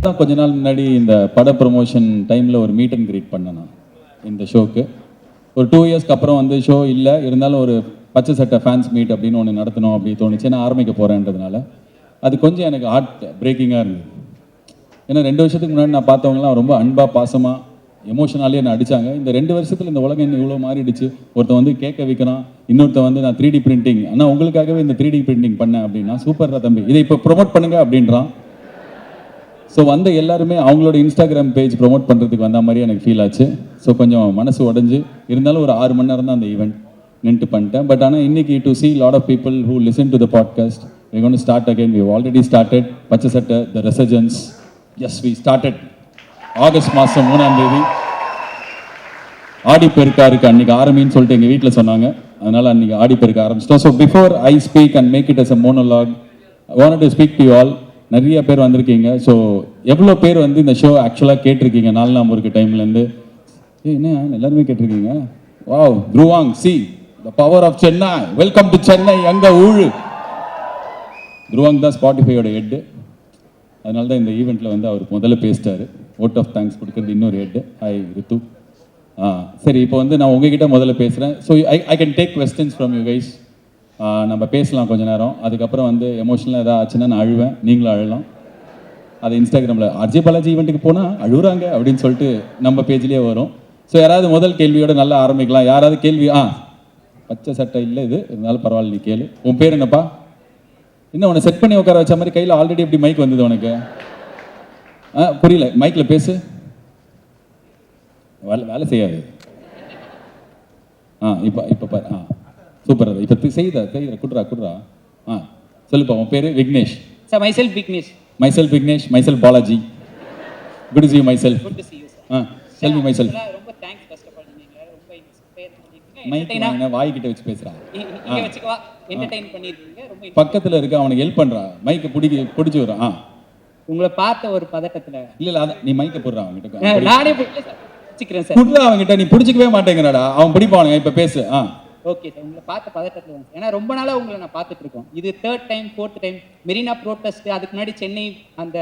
தான் கொஞ்ச நாள் முன்னாடி இந்த பட ப்ரொமோஷன் டைமில் ஒரு மீட் அண்ட் கிரீட் பண்ணேன் நான் இந்த ஷோக்கு. ஒரு 2 இயர்ஸ்க்கு அப்புறம் வந்து ஷோ இல்லை, இருந்தாலும் ஒரு பச்சை சட்டை ஃபேன்ஸ் மீட் அப்படின்னு ஒன்று நடத்தணும் அப்படி தோணுச்சு. நான் ஆரம்பிக்க போகிறேன்றதுனால அது கொஞ்சம் எனக்கு ஹார்ட் பிரேக்கிங்காக இருந்தது. ஏன்னா 2 வருஷத்துக்கு முன்னாடி நான் பார்த்தவங்களாம் ரொம்ப அன்பாக பாசமாக எமோஷனாலே நான் அடித்தாங்க. இந்த 2 வருஷத்தில் இந்த உலகம் இன்னும் இவ்வளோ மாறிடுச்சு. ஒருத்தன் வந்து கேட்க வைக்கிறான், இன்னொருத்தன் வந்து நான் 3D பிரிண்டிங், ஆனால் உங்களுக்காகவே இந்த 3D பிரிண்டிங் பண்ணேன் அப்படின்னா சூப்பர்ரா தம்பி, இதை இப்போ ப்ரொமோட் பண்ணுங்க அப்படின்றான். ஸோ வந்து எல்லாருமே அவங்களோட இன்ஸ்டாகிராம் பேஜ் ப்ரொமோட் பண்ணுறதுக்கு வந்த மாதிரி எனக்கு ஃபீல் ஆச்சு. ஸோ கொஞ்சம் மனசு உடஞ்சி இருந்தாலும் ஒரு 6 மணி நேரம் தான் அந்த ஈவெண்ட் நின்று பண்ணிட்டேன். பட் ஆனால் இன்னைக்கு to see lot of people who listen to the podcast, we're going to start again. We've already started பச்சை சட்டை the resurgence. Yes, we started August மாதம் 3ஆம் தேதி ஆடி பெருக்காருக்கு அன்றைக்கி ஆரம்பின்னு சொல்லிட்டு எங்கள் வீட்டில் சொன்னாங்க. அதனால் அன்றைக்கி ஆடி பெருக்க ஆரம்பிச்சிட்டோம். So before I speak and make it as a monologue, I want to speak to you all. நிறைய பேர் வந்திருக்கீங்க. ஸோ எவ்வளோ பேர் வந்து இந்த ஷோ ஆக்சுவலாக கேட்டிருக்கீங்க 4 நாள் ஒரு டைம்லேருந்து? என்ன எல்லாருமே கேட்டிருக்கீங்க? வாவ், த்ருவாங், see the power of Chennai, welcome to Chennai, அங்கே ஊழு. த்ருவாங் தான் ஸ்பாட்டிஃபையோட ஹெட்டு. அதனால தான் இந்த ஈவெண்ட்டில் வந்து அவர் முதல்ல பேசிட்டார். ஓட் ஆஃப் தேங்க்ஸ் கொடுக்குறது இன்னொரு ஹெட்டு. ஹாய் ரித்து. சரி, இப்போ வந்து நான் உங்ககிட்ட முதல்ல பேசுகிறேன். So I can take questions from you guys. நம்ம பேசலாம் கொஞ்ச நேரம். அதுக்கப்புறம் வந்து எமோஷனலாக எதாவது ஆச்சுன்னா நான் அழுவேன், நீங்களும் அழலாம். அது இன்ஸ்டாகிராமில் அர்ஜய் பாலாஜி ஈவெண்ட்டுக்கு போனால் அழுகுறாங்க அப்படின்னு சொல்லிட்டு நம்ம பேஜ்லேயே வரும். ஸோ யாராவது முதல் கேள்வியோட நல்லா ஆரம்பிக்கலாம். யாராவது கேள்வி? பச்சை சட்டை இல்லை இது, இருந்தாலும் பரவாயில்ல, நீ கேளு. உன் பேர் என்னப்பா? இன்னும் உன்னை செட் பண்ணி உட்கார வச்ச மாதிரி கையில் ஆல்ரெடி எப்படி மைக் வந்தது உனக்கு? புரியல, மைக்கில் பேசு. வேலை செய்யாது. இப்போ பாரு. சூப்பர். அது இப்போ செய்கிற குட்ரா. சொல்லுப்பா, உன் பேர்? Vignesh. Sir, myself Vignesh. Myself Balaji. Good to see you myself. Good to see you, sir. tell me myself. ரொம்ப தேங்க்ஸ் ஃபர்ஸ்ட் ஆஃப் ஆல். நீங்க ரொம்ப இன்ஸ்பயர் பண்ணிருக்கீங்க. மைக் வாய் கிட்ட வச்சு பேசுறா. நீங்க வச்சுக்கவா, என்டர்டெயின் பண்ணிருக்கீங்க. ரொம்ப பக்கத்துல இருக்க அவனுக்கு ஹெல்ப் பண்றா. மைக்க பிடிச்சு வரா. உங்களை பார்த்த ஒரு பதட்டத்துல இல்ல நீ மைக்க போடுறா அவன்கிட்ட. நானே பிடிச்சிக்கிறேன் சார். குட்ரா அவன்கிட்ட. நீ பிடிச்சிக்கவே மாட்டேங்கிறடா. அவன் பிடிப்பானுங்க. இப்ப பேசு. ஓகே சார், உங்களை பார்த்த பதட்டத்தில் வந்து, ஏன்னா ரொம்ப நாளாக உங்களை நான் பார்த்துட்டு இருக்கோம். இது 3rd time 4th time Marina protest, அதுக்கு முன்னாடி சென்னை அந்த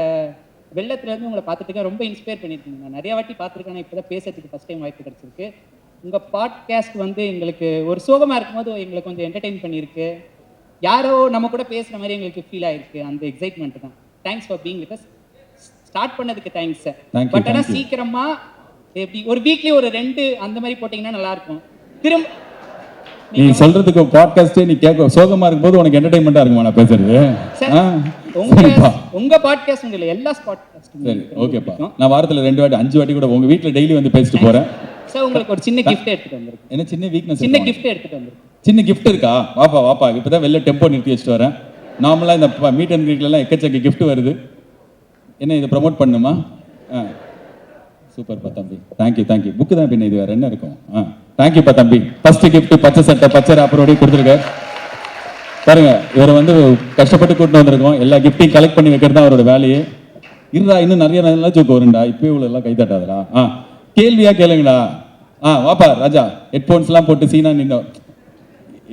வெள்ளத்துலேருந்து உங்களை பார்த்துட்டு இருக்கேன். ரொம்ப இன்ஸ்பயர் பண்ணியிருக்கீங்க. நான் நிறைய வாட்டி பார்த்துருக்கேன். இப்போ தான் பேசுறதுக்கு ஃபஸ்ட் டைம் வாய்ப்பு கிடச்சிருக்கு. உங்கள் பாட்காஸ்ட் வந்து எங்களுக்கு ஒரு சோகமாக இருக்கும்போது எங்களை கொஞ்சம் என்டர்டெயின் பண்ணியிருக்கு. யாரோ நம்ம கூட பேசுகிற மாதிரி எங்களுக்கு ஃபீல் ஆயிருக்கு. அந்த எக்ஸைட்மெண்ட் தான். Thanks for being with us. Start பண்ணதுக்கு தேங்க்ஸ் சார். பட் ஆனால் சீக்கிரமாக எப்படி ஒரு வீக்லி ஒரு 2 அந்த மாதிரி போட்டிங்கன்னா நல்லாயிருக்கும். திரும்ப நீ சொல்றதுக்கு பாட்காஸ்டே நீ கேட்க சோகமா இருக்கும்போது உனக்கு என்டர்டெயின்மெண்டா இருக்குமா நான் பேசுறது? உங்க பாட்காஸ்ட் உங்க எல்லா பாட்காஸ்டும் சரி, ஓகேப்பா. நான் வாரத்துல 2 வாட்டி 5 வாட்டி கூட உங்க வீட்ல டெய்லி வந்து பேசிட்டு போறேன். சார், உங்களுக்கு ஒரு சின்ன கிஃப்ட் எடுத்துட்டு வந்திருக்கேன். என்ன சின்ன வீக்னஸ்? சின்ன கிஃப்ட் எடுத்துட்டு வந்திருக்கேன். சின்ன கிஃப்ட் இருக்கா? வாப்பா. இப்பதான் வெளில டெம்போ நிறுத்தி வச்சுட்டு வரேன். நார்மலா இந்த மீட் அண்ட் கிரீட்ல எல்லாம் எக்கச்சக்க கிஃப்ட் வருது. என்ன இதை ப்ரமோட் பண்ணுமா? சூப்பர்ப்பா தம்பி. தேங்க்யூ. புக்கு தான் பின்ன இது வேற என்ன இருக்கும்? தேங்க்யூப்பா தம்பி. ஃபர்ஸ்ட் கிஃப்ட் பச்சை சட்டை பச்சை ராப்பரோடய கொடுத்துருக்காரு. பாருங்க, இவரை வந்து கஷ்டப்பட்டு கூட்டு வந்திருக்கோம். எல்லா கிஃப்டையும் கலெக்ட் பண்ணி வைக்கிறது தான் அவரோட வேலையே. இருந்தா இன்னும் நிறைய நல்லா ஜோக்கு வரும்டா. இப்போ இவ்வளோ எல்லாம் கை தட்டாதடா. கேள்வியா கேளுங்கடா. வாப்பா ராஜா. ஹெட்ஃபோன்ஸ்லாம் போட்டு சீனா நின்று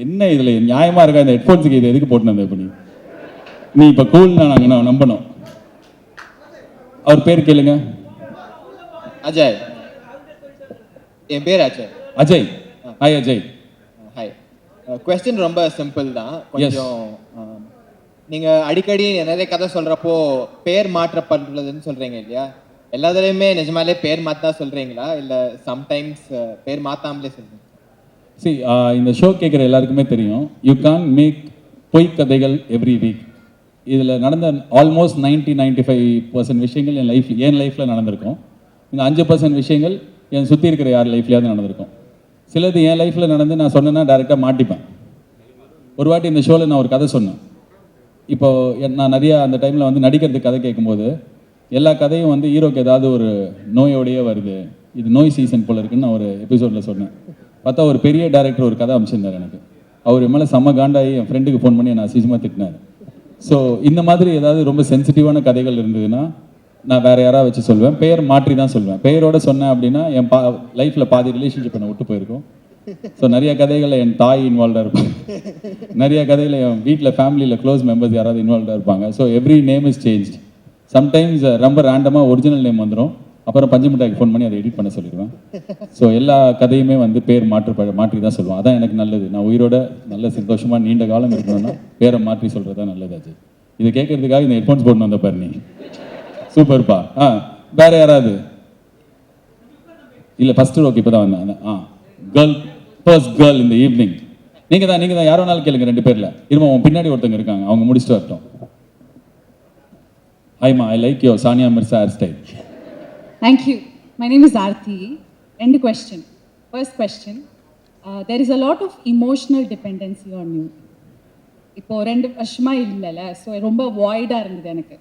என்ன இதில் நியாயமா இருக்கா? இந்த ஹெட்ஃபோன்ஸுக்கு இது எதுக்கு போட்டு வந்த? இப்போ நீ இப்போ கூல்னா நாங்கள் நம்பணும். அவர் பேர் கேளுங்க. அஜய். என் பேர் Ajay. Hi Ajay. Hi. Question ரொம்ப சிம்பிள் தான். கொஞ்சம் நீங்க அடிக்கடி நிறைய கதை சொல்றப்போ பேர் மாற்றப்பட்டுள்ளதுன்னு சொல்றீங்க இல்லையா? எல்லாத்துலேயுமே நிஜமாலே பேர் மாற்றா சொல்றீங்களா, இல்லை சம்டைம்ஸ் பேர் மாத்தாமலே சொல்றீங்க? சரி, இந்த ஷோ கேட்குற எல்லாருக்குமே தெரியும், யூ கான் மேக் பொய் கதைகள் எவ்ரி வீக். இதில் நடந்த ஆல்மோஸ்ட் 90-95% விஷயங்கள் என் லைஃப்பில் நடந்திருக்கும். இந்த 5% விஷயங்கள் என் சுற்றி இருக்கிற யார் லைஃப்லையாவது நடந்திருக்கும். சிலது என் லைஃப்பில் நடந்து நான் சொன்னேன்னா டைரெக்டாக மாட்டிப்பேன். ஒரு வாட்டி இந்த ஷோவில் நான் ஒரு கதை சொன்னேன். இப்போது நான் நிறையா அந்த டைமில் வந்து நடிக்கிறதுக்கு கதை கேட்கும்போது எல்லா கதையும் வந்து ஹீரோக்கு ஏதாவது ஒரு நோயோடையே வருது, இது நோய் சீசன் போல் இருக்குன்னு நான் ஒரு எபிசோடில் சொன்னேன். பார்த்தா ஒரு பெரிய டைரக்டர் ஒரு கதை அமைச்சிருந்தார் எனக்கு. அவர் மேலே செம்ம காண்டாகி என் ஃப்ரெண்டுக்கு ஃபோன் பண்ணி என்னை அசிங்கமாக திட்டினார். ஸோ இந்த மாதிரி ஏதாவது ரொம்ப சென்சிட்டிவான கதைகள் இருந்ததுன்னா நான் வேறு யாராவது வச்சு சொல்வேன். பெயர் மாற்றி தான் சொல்வேன். பெயரோடு சொன்னேன் அப்படின்னா என் லைஃப்பில் பாதி ரிலேஷன்ஷிப் என்னை விட்டு போயிருக்கும். ஸோ நிறைய கதைகளில் என் தாய் இன்வால்வ்டாக இருப்பாங்க. நிறைய கதையில் என் வீட்டில் ஃபேமிலியில் க்ளோஸ் மெம்பர்ஸ் யாராவது இன்வால்வ்டாக இருப்பாங்க. So every name is change. Sometimes ரொம்ப ரேண்டமாக ஒரிஜினல் நேம் வந்துடும். அப்புறம் பஞ்சமிட்டாய்க்கு ஃபோன் பண்ணி அதை எடிட் பண்ண சொல்லிடுவேன். ஸோ எல்லா கதையுமே வந்து பேர் மாற்றி தான் சொல்லுவேன். அதான் எனக்கு நல்லது. நான் உயிரோட நல்ல சந்தோஷமாக நீண்ட காலம் இருக்கணும்னா பேரை மாற்றி சொல்கிறது தான் நல்லது. அஜய், இதை கேட்கறதுக்காக இந்த ஹெட்ஃபோன்ஸ் போடணும் வந்த பாரு நீ. சூப்பர்ப்பா. வேற யாராவது? இல்லை ஃபஸ்ட்டு ஓகே இப்போ தான் வந்தேன். கேர்ள், ஃபர்ஸ்ட் கேர்ள் இந்த ஈவினிங் நீங்கள் தான் யாரோ நாள் கேளுங்க 2 பேரில். இருமா, உன் பின்னாடி ஒருத்தங்க இருக்காங்க, அவங்க முடிச்சுட்டு வரட்டும். Haima, I like your Sania Mirza hair style. Thank you. My name is Aarti. End question. First question. There is a lot of emotional dependency on you. இப்போ 2 வருஷமா இல்லைல்ல, ஸோ ரொம்ப வாய்டாக இருந்தது எனக்கு.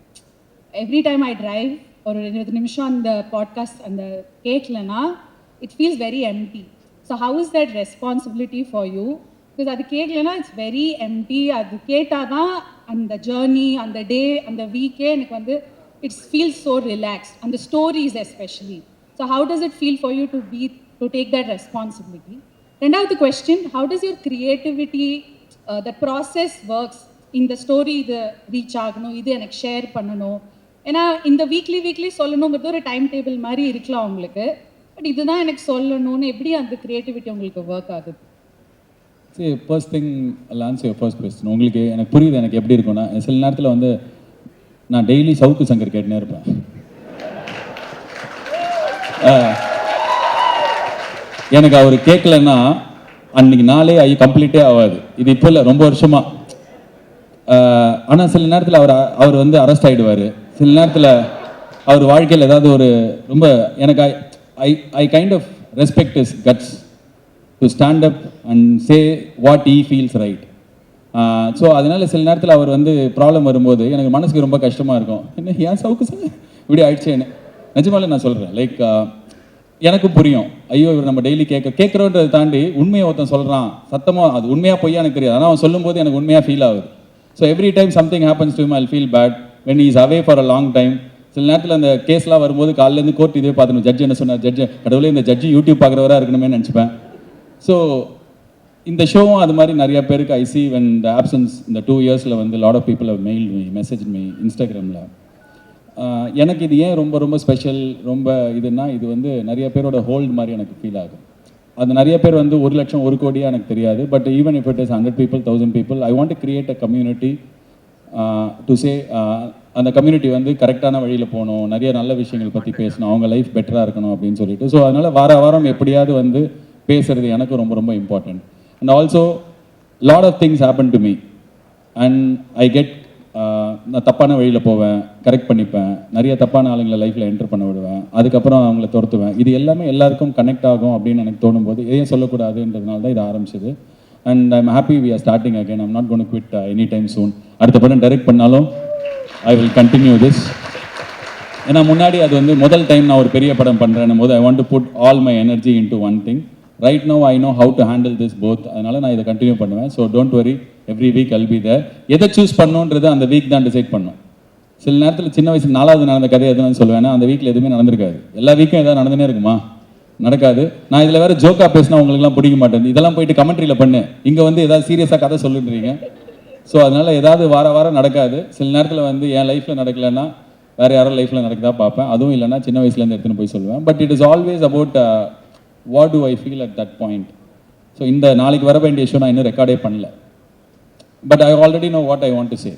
எவ்ரி டைம் ஐ டிரைவ் ஒரு 20 நிமிஷம் அந்த பாட்காஸ்ட் அந்த கேட்கலன்னா it feels very empty. So how is that responsibility for you? Because அது கேட்கலன்னா இட்ஸ் வெரி எம்டி. அது கேட்டால் தான் அந்த ஜேர்னி, அந்த டே, அந்த வீக்கே எனக்கு வந்து it feels so relaxed, and the stories especially. So how does it feel for you to take that responsibility? Rendavathu question, how does your creativity, the process works in the story, the reach agano, idu enak share pannano, ena இந்த weekly சொல்லணும்ங்கிறது ஒரு time table மாதிரி இருக்கலாம் உங்களுக்கு. But இதுதான் எனக்கு சொல்லணும்னு எப்படி அந்த கிரியேட்டிவிட்டி உங்களுக்கு ஒர்க் ஆகுது? சரி, first thing I'll answer your first question. உங்களுக்கு எனக்கு புரியுது எனக்கு எப்படி இருக்கும்னா, சில நேரத்தில் வந்து நான் டெய்லி சவுக்கு சங்கர் கேட்டுனே இருப்பேன். எனக்கு அவர் கேட்கலன்னா அன்னைக்கு நாளே கம்ப்ளீட்டே ஆகாது. இது இப்போ இல்லை, ரொம்ப வருஷமா. ஆனால் சில நேரத்தில் அவர் வந்து அரெஸ்ட் ஆகிடுவார். சில நேரத்தில் அவர் வாழ்க்கையில் ஏதாவது ஒரு ரொம்ப எனக்கு I kind of respect is guts to stand up and say what he feels right. So அதனால சில நேரத்தில் அவர் வந்து ப்ராப்ளம் வரும்போது எனக்கு மனசுக்கு ரொம்ப கஷ்டமாக இருக்கும். என்ன ஏன் சவுக்கு சார் இப்படி ஆயிடுச்சேன்னு நிஜமாலே நான் சொல்கிறேன். லைக் எனக்கும் புரியும், ஐயோ இவர் நம்ம டெய்லி கேட்குறோன்றதை தாண்டி உண்மையை ஒருத்தன் சொல்கிறான் சத்தமாக, அது உண்மையாக பொய்யா எனக்கு தெரியாது, ஆனால் அவன் சொல்லும்போது எனக்கு உண்மையாக ஃபீல் ஆகுது. So every time something happens to him I feel bad when is away for a long time. சில நேரத்தில் அந்த கேஸ்லாம் வரும்போது காலையிலேருந்து கோர்ட் இதே பார்த்துணும், ஜட்ஜ் என்ன சொன்னார், கடவுளே இந்த ஜட்ஜி யூடியூப் பார்க்குறவராக இருக்கணுமே நினச்சிப்பேன். ஸோ இந்த ஷோவும் அது மாதிரி நிறைய பேருக்கு I see when the absence இந்த 2 இயர்ஸில் வந்து lot of people have mail me, message me இன்ஸ்டாகிராமில். எனக்கு இது ஏன் ரொம்ப ரொம்ப ஸ்பெஷல், ரொம்ப இதுன்னா இது வந்து நிறைய பேரோட ஹோல்டு மாதிரி எனக்கு ஃபீல் ஆகும். அது நிறைய பேர் வந்து 1 லட்சம் 1 கோடியாக எனக்கு தெரியாது. But even if it is 100 people 1000 people, I want to create a community to say அந்த கம்யூனிட்டி வந்து கரெக்டான வழியில் போகணும், நிறைய நல்ல விஷயங்கள் பற்றி பேசணும், அவங்க லைஃப் பெட்டராக இருக்கணும் அப்படின்னு சொல்லிட்டு. ஸோ அதனால் வாரம் எப்படியாவது வந்து பேசுறது எனக்கு ரொம்ப ரொம்ப important. And also lot of things happen to me and I get நான் தப்பான வழியில் போவேன், கரெக்ட் பண்ணிப்பேன், நிறைய தப்பான ஆளுங்களை லைஃப்பில் என்டர் பண்ண விடுவேன், அதுக்கப்புறம் அவங்கள துரத்துவேன். இது எல்லாமே எல்லாருக்கும் கனெக்ட் ஆகும் அப்படின்னு எனக்கு தோணும்போது எதையும் சொல்லக்கூடாதுன்றதுனால தான் இது ஆரம்பிச்சது. And I am happy we are starting again. I'm not gonna quit any time soon. அடுத்த படம் டைரக்ட் பண்ணாலும் ஐ வில் கண்டினியூ திஸ். ஏன்னா முன்னாடி அது வந்து முதல் டைம் நான் ஒரு பெரிய படம் பண்ணுறேன் போது I want to put all my energy into one thing. Right now I know how to handle this both. அதனால் நான் இதை கண்டினியூ பண்ணுவேன். So don't worry, every week I'll be there. எதை சூஸ் பண்ணுன்றது அந்த வீக் தான் decide பண்ணும். சில நேரத்தில் சின்ன வயசு 4வது நடந்த கதை எதுன்னு சொல்லுவேன்னா அந்த வீக்கில் எதுவுமே நடந்திருக்காது. எல்லா வீக்கும் எதாவது நடந்துனே இருக்குமா? நடக்காது. நான் இதில் வேறு ஜோக்காக பேசினா உங்களுக்குலாம் பிடிக்க மாட்டேன். இதெல்லாம் போயிட்டு கமெண்ட்ரியில் பண்ணு, இங்கே வந்து ஏதாவது சீரியஸாக கதை சொல்லுன்றீங்க. ஸோ அதனால் ஏதாவது வாரம் நடக்காது. சில நேரத்தில் வந்து என் லைஃப்பில் நடக்கலைன்னா வேறு யாரோ லைஃப்பில் நடக்குதா பார்ப்பேன். அதுவும் இல்லைன்னா சின்ன வயசுலேருந்து எடுத்துன்னு போய் சொல்லுவேன். But it is always about what to I feel at that point. So இந்த நாளைக்கு வர வேண்டிய ஷோ நான் இன்னும் ரெக்கார்டே பண்ணல. But I already know what I want to say.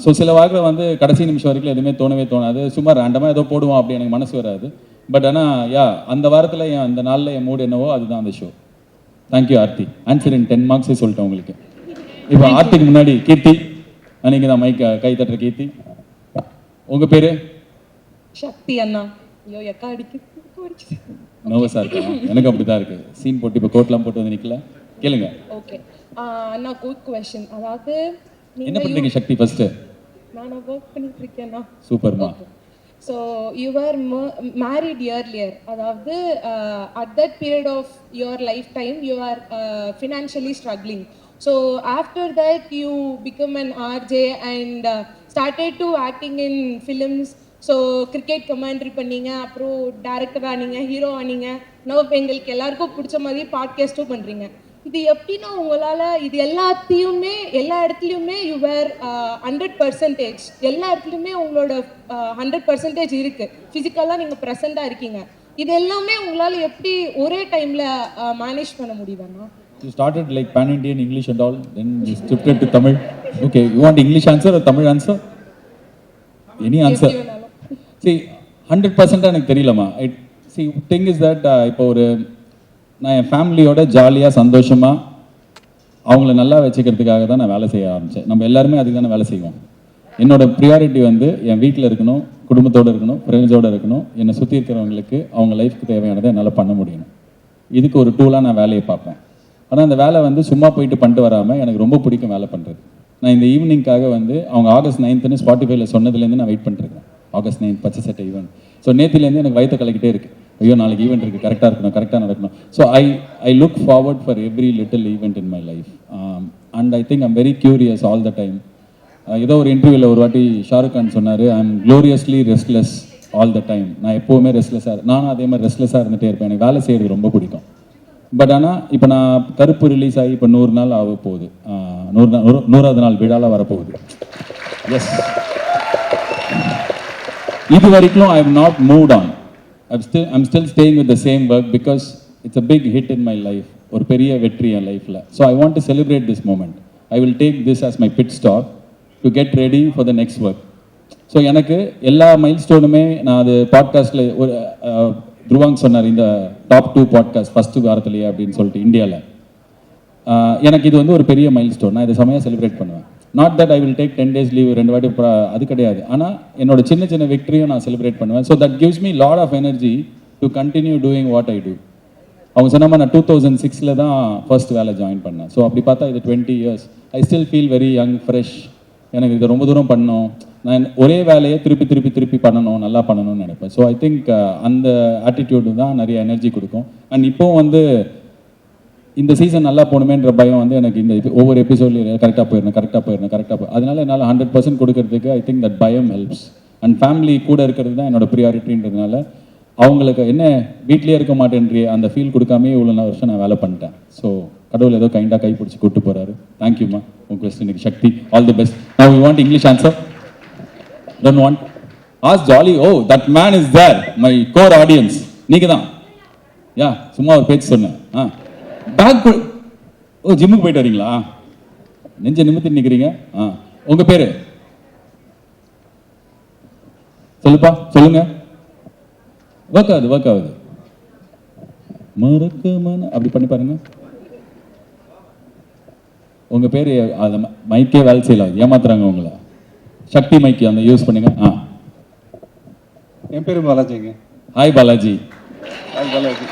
So சில வாக்கில் வந்து கடைசி நிமிஷம் வரைக்கும் எதுவுமே தோணாது. சும்மா ரேண்டமாக ஏதோ போடுவோம் அப்படி எனக்கு மனசு வராது. பட் ஆனால் அந்த வாரத்தில் அந்த நாளில் என் மூடு என்னவோ அதுதான் அந்த show. Thank you Aarthi. Answer in 10 marks சொல்லிட்டேன் உங்களுக்கு. இப்போ ஆர்த்திக்கு முன்னாடி கீர்த்தி, நீங்கள் தான் மைக் கை தட்டுற கீர்த்தி. உங்கள் பேர்? சக்தி அண்ணா. ஐயோ எக்கா அடிக்கு நர்வஸாக இருக்கா? எனக்கு அப்படி தான் இருக்குது. சீன் போட்டு இப்போ கோட்லாம் போட்டு வந்து நிற்கல. கேளுங்க. ஓகே அண்ணா, குயிக் கொஸ்டின். அதாவது என்ன பண்ணுறீங்க சக்தி? ஃபர்ஸ்ட்டு நான் ஒர்க் பண்ணிட்டு இருக்கேன்னா. சூப்பர்மா. So you are married earlier. அதாவது at that period of your life time you are financially struggling. So after that you become an RJ and started to acting in films. So cricket commentary பண்ணீங்க, அப்புறம் director ஆனீங்க, hero ஆனீங்க. No எங்களுக்கு எல்லாருக்கும் பிடிச்ச மாதிரி பாட்காஸ்ட்டும் பண்ணுறீங்க. இது எப்படின்னா உங்களால் இது எல்லாத்தையுமே எல்லா இடத்துலையுமே யுவர் 100%, எல்லா இடத்துலையுமே உங்களோட 100% இருக்குது. ஃபிசிக்கலாக நீங்கள் ப்ரெசண்ட்டாக இருக்கீங்க. இது எல்லாமே உங்களால் எப்படி ஒரே டைமில் மேனேஜ் பண்ண முடியுதாண்ணா? You started like pan-Indian English and all, then you shifted to Tamil. Okay, you want English answer or Tamil answer? Any answer? See, 100% எனக்கு தெரியலமா. See, thing is that இப்போ ஒரு நான் என் ஃபேமிலியோட ஜாலியாக சந்தோஷமாக அவங்கள நல்லா வச்சுக்கிறதுக்காக தான் நான் வேலை செய்ய ஆரம்பித்தேன். நம்ம எல்லாருமே அதுக்கு தானே வேலை செய்வோம். என்னோட ப்ரியாரிட்டி வந்து என் வீட்டில் இருக்கணும், குடும்பத்தோடு இருக்கணும், ஃப்ரெண்ட்ஸோடு இருக்கணும், என்னை சுற்றி இருக்கிறவங்களுக்கு அவங்க லைஃப்க்கு தேவையானதை என்னால் பண்ண முடியணும். இதுக்கு ஒரு டூலாக நான் வேலையை பார்ப்பேன். ஆனால் அந்த வேலை வந்து சும்மா போயிட்டு பண்ணிட்டு வராமல் எனக்கு ரொம்ப பிடிக்கும் வேலை பண்ணுறது. நான் இந்த ஈவினிங்காக வந்து அவங்க August 9th ஸ்பாட்டிஃபைல சொன்னதுலேருந்து நான் வெயிட் பண்ணிருக்கேன். August 9 பச்சை சட்டை ஈவெண்ட். ஸோ நேற்றுலேருந்து எனக்கு வயிற்று கலக்கிட்டே இருக்குது. ஐயோ நாளைக்கு ஈவெண்ட் இருக்குது, கரெக்டாக இருக்கணும், கரெக்டாக நடக்கணும். So I look forward for every little event in my life. And I think I'm very curious all the time. ஏதோ ஒரு இன்டர்வியூவில் ஒரு வாட்டி ஷாருக் கான் சொன்னார், I am gloriously restless all the time. நான் எப்போவுமே ரெஸ்ட்லெஸ்ஸாக நானும் அதே மாதிரி ரெஸ்ட்லெஸ்ஸாக இருந்துகிட்டே இருப்பேன். எனக்கு வேலை செய்கிறது ரொம்ப பிடிக்கும். பட் ஆனால் இப்போ நான் கருப்பு ரிலீஸ் ஆகி இப்போ 100 நாள் ஆக போகுது. 100வது நாள் விழாலாம் வரப்போகுது. எஸ், இது வரைக்கும் I have not moved on. I'm still staying with the same work because it's a big hit in my life. ஒரு பெரிய வெற்றி என் லைஃப்பில். So I want to celebrate this moment. I will take this as my pit stop to get ready for the next work. So எனக்கு எல்லா mile ஸ்டோனுமே நான் அது பாட்காஸ்ட்டில் ஒரு துருவாங் சொன்னார், இந்த டாப் 2 பாட்காஸ்ட் ஃபஸ்ட்டு வாரத்துலேயே அப்படின்னு சொல்லிட்டு இந்தியாவில். எனக்கு இது வந்து ஒரு பெரிய மைல் ஸ்டோன். நான் இதை செமையாக செலிப்ரேட் பண்ணுவேன். Not that I will take 10 days leave 2 வாட்டி அது கிடையாது. ஆனால் என்னோட சின்ன சின்ன விக்டரியும் நான் செலிப்ரேட் பண்ணுவேன். So that gives me lot of energy to continue doing what I do. அவங்க சொன்னாமல் நான் 2006 தான் ஃபர்ஸ்ட் வேலை ஜாயின் பண்ணேன். ஸோ அப்படி பார்த்தா இது 20 years. I still feel very young, fresh. எனக்கு இது ரொம்ப தூரம் பண்ணணும், நான் ஒரே வேலையை திருப்பி பண்ணணும், நல்லா பண்ணணும்னு நினைப்பேன். ஸோ ஐ திங்க் அந்த ஆட்டிடியூடு தான் நிறைய எனர்ஜி கொடுக்கும். அண்ட் இப்போ வந்து இந்த சீசன் நல்லா போகணுமேன்ற பயம் வந்து எனக்கு இந்த ஒவ்வொரு எபிசோட்லையும் கரெக்டாக போயிடணும். அதனால என்னால் 100% கொடுக்கறதுக்கு ஐ திங்க் தட் பயம் ஹெல்ப்ஸ். அண்ட் ஃபேமிலி கூட இருக்கிறது தான் என்னோட ப்ரியாரிட்டின்றதுனால அவங்களுக்கு என்ன வீட்லேயே இருக்க மாட்டேன்றி அந்த ஃபீல் கொடுக்காமே இவ்வளோ வருஷம் நான் வேலை பண்ணிட்டேன். ஸோ கடவுள் ஏதோ கைண்டாக கை பிடிச்சி கூப்பிட்டு போகிறாரு. தேங்க்யூம்மா. உங்கள் கொஸ்டினுக்கு Sakthi. All the best. Now you want English answer? Don't want? Ask Jolly. Oh, that man is there. My core audience. நீங்க தான். யா, சும்மா ஒரு பேச்சு சொன்னேன். பேக் ஜிம்முக்கு போயிட்டு வரீங்களா? நெஞ்ச நிமித்தி நிற்கிறீங்க. உங்க பேரு சொல்லுப்பா, சொல்லுங்க. ஒர்க் ஆகுது. மறக்கமான அப்படி பண்ணி பாருங்க. உங்க பேரு அது மைக்கே வேலை செய்யலாம், ஏமாத்துறாங்க உங்களை. சக்தி மைக்கி அந்த யூஸ் பண்ணுங்க. என் பேரு பாலாஜிங்க. ஹாய் பாலாஜி. ஹாய் பாலாஜி.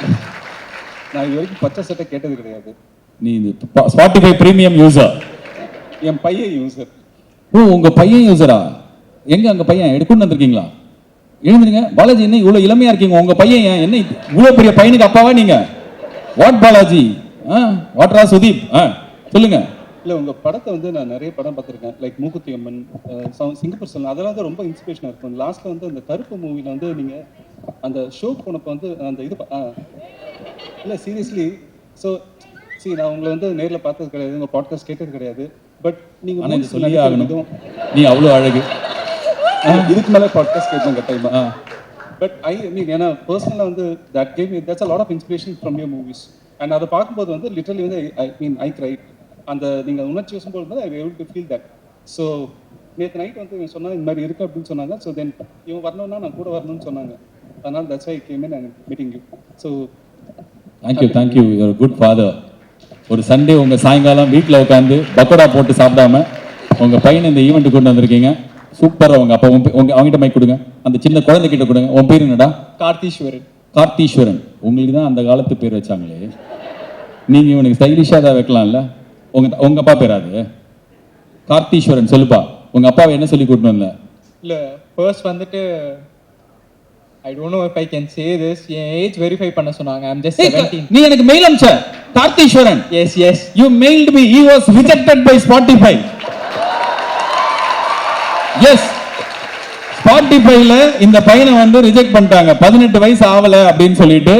நான் இது வரைக்கும் பச்சை சட்டை கேட்டது கிடையாது. நீ ஸ்பாட்டிஃபை பிரீமியம் யூசர்? என் பையன் யூசர். ஓ, உங்க பையன் யூசரா? எங்க அங்க பையன் எடுத்துட்டு வந்திருக்கீங்களா? எழுந்துருங்க பாலாஜி. என்ன இவ்வளவு இளமையா இருக்கீங்க? உங்க பையன் என்ன இவ்வளவு பெரிய பையனுக்கு அப்பாவா நீங்க? வாட் பாலாஜி? வாட்ரா சுதீப்? சொல்லுங்க. இல்லை, உங்கள் படத்தை வந்து நான் நிறைய படம் பார்த்துருக்கேன். லைக் மூக்குத்தி அம்மன், சிங்கப்பூர் சொல்லலாம், அதெல்லாம் தான் ரொம்ப இன்ஸ்பிரேஷனாக இருக்கும். லாஸ்ட்டில் வந்து அந்த கருப்பு மூவியில் வந்து நீங்கள் அந்த ஷோ போனப்போ வந்து அந்த இது இல்லை சீரியஸ்லி. ஸோ நான் உங்களை வந்து நேரில் பார்த்தது கிடையாது, உங்கள் பாட்காஸ்ட் கேட்டது கிடையாது. பட் நீங்கள் சொல்லி ஆகணும், நீ அவ்வளோ அழகு. இதுக்கு மேலே பாட்காஸ்ட் கேட்கணும் கட்டாயமா. பட் ஏன்னா பர்சனலாக வந்து that gave me that's a lot of inspiration from your movies. And அதை பார்க்கும்போது வந்து லிட்டரலி வந்து ஐ கிரைட். அந்த நீங்கள் உணர்ச்சி வசும்போது I able to feel that. So நேற்று நைட் வந்து இவன் சொன்னாங்க இந்த மாதிரி இருக்குது அப்படின்னு சொன்னாங்க. ஸோ தென் இவன் வரணும்னா நான் கூட வரணும்னு சொன்னாங்க. அதனால் that's why came in and meeting you. So thank you your good father. ஒரு சண்டே உங்கள் சாயங்காலம் வீட்டில் உட்காந்து பக்கோடா போட்டு சாப்பிடாம உங்கள் பையனை இந்த ஈவெண்ட்டு கொண்டு வந்திருக்கீங்க. சூப்பராக. உங்கள் அப்பா அவங்ககிட்ட மைக் கொடுங்க, அந்த சின்ன குழந்தைகிட்ட கொடுங்க. உன் பேர் என்னடா? கார்த்தீஸ்வரன். உங்களுக்கு தான் அந்த காலத்து பேர் வச்சாங்களே. நீங்கள் இவனுக்கு ஸ்டைலிஷாக தான் வைக்கலாம்ல. உங்க அப்பா பேராது? கார்த்தீஸ்வரன். சொல்லுப்பா, உங்க அப்பாவை என்ன சொல்லி கூட்டிட்டு வந்த? இல்லை, ஃபர்ஸ்ட் வந்துட்டு I don't know if I can say this. N age verify பண்ண சொன்னாங்க. I'm just 17. நீ எனக்கு மெயில் அனுப்பிச்ச Kartheeswaran? Yes. You mailed me. He was rejected by Spotify. Yes. Spotifyல இந்த பையனை வந்து ரிஜெக்ட் பண்ணிட்டாங்க. 18 வயசு ஆகல அப்படின்னு சொல்லிட்டு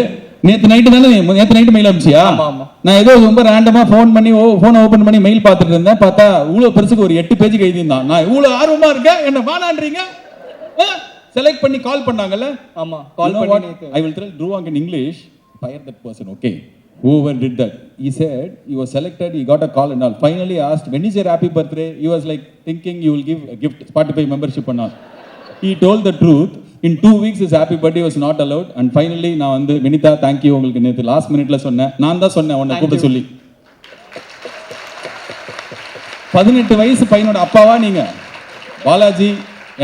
நேத்து நைட்டு மெயில் அனுப்பிச்சியா? ஆமா, ஆமா. நான் ஏதோ ரொம்ப ரேண்டமா ஃபோன் பண்ணி ஃபோனை ஓபன் பண்ணி மெயில் பார்த்துட்டு இருந்தேன். பார்த்தா இவ்வளவு பெருசுக்கு ஒரு 8 பேஜுக்கு எழுதியிருந்தான். நான் இவ்வளவு ஆர்வமா இருக்கேன், என்ன வானான்றீங்க? செலக்ட் பண்ணி கால் பண்ணாங்கல்ல. ஆமா, கால் பண்ணி I will tell Dhruvank in English, fire that person, okay? Whoever did that. He said he was selected, he got a call and all. Finally asked, when is your happy birthday? He was like thinking you will give a gift, Spotify membership and all. He told the truth. In 2 weeks his happy birthday was not allowed. And finally நான் வந்து Vinitha thank you உங்களுக்கு நேத்து last மினிட்ல சொன்னேன். நான் தான் சொன்னேன் உன்னை கூப்பிட சொல்லி. 18 வயசு பையனோட அப்பாவா நீங்க? பாலாஜி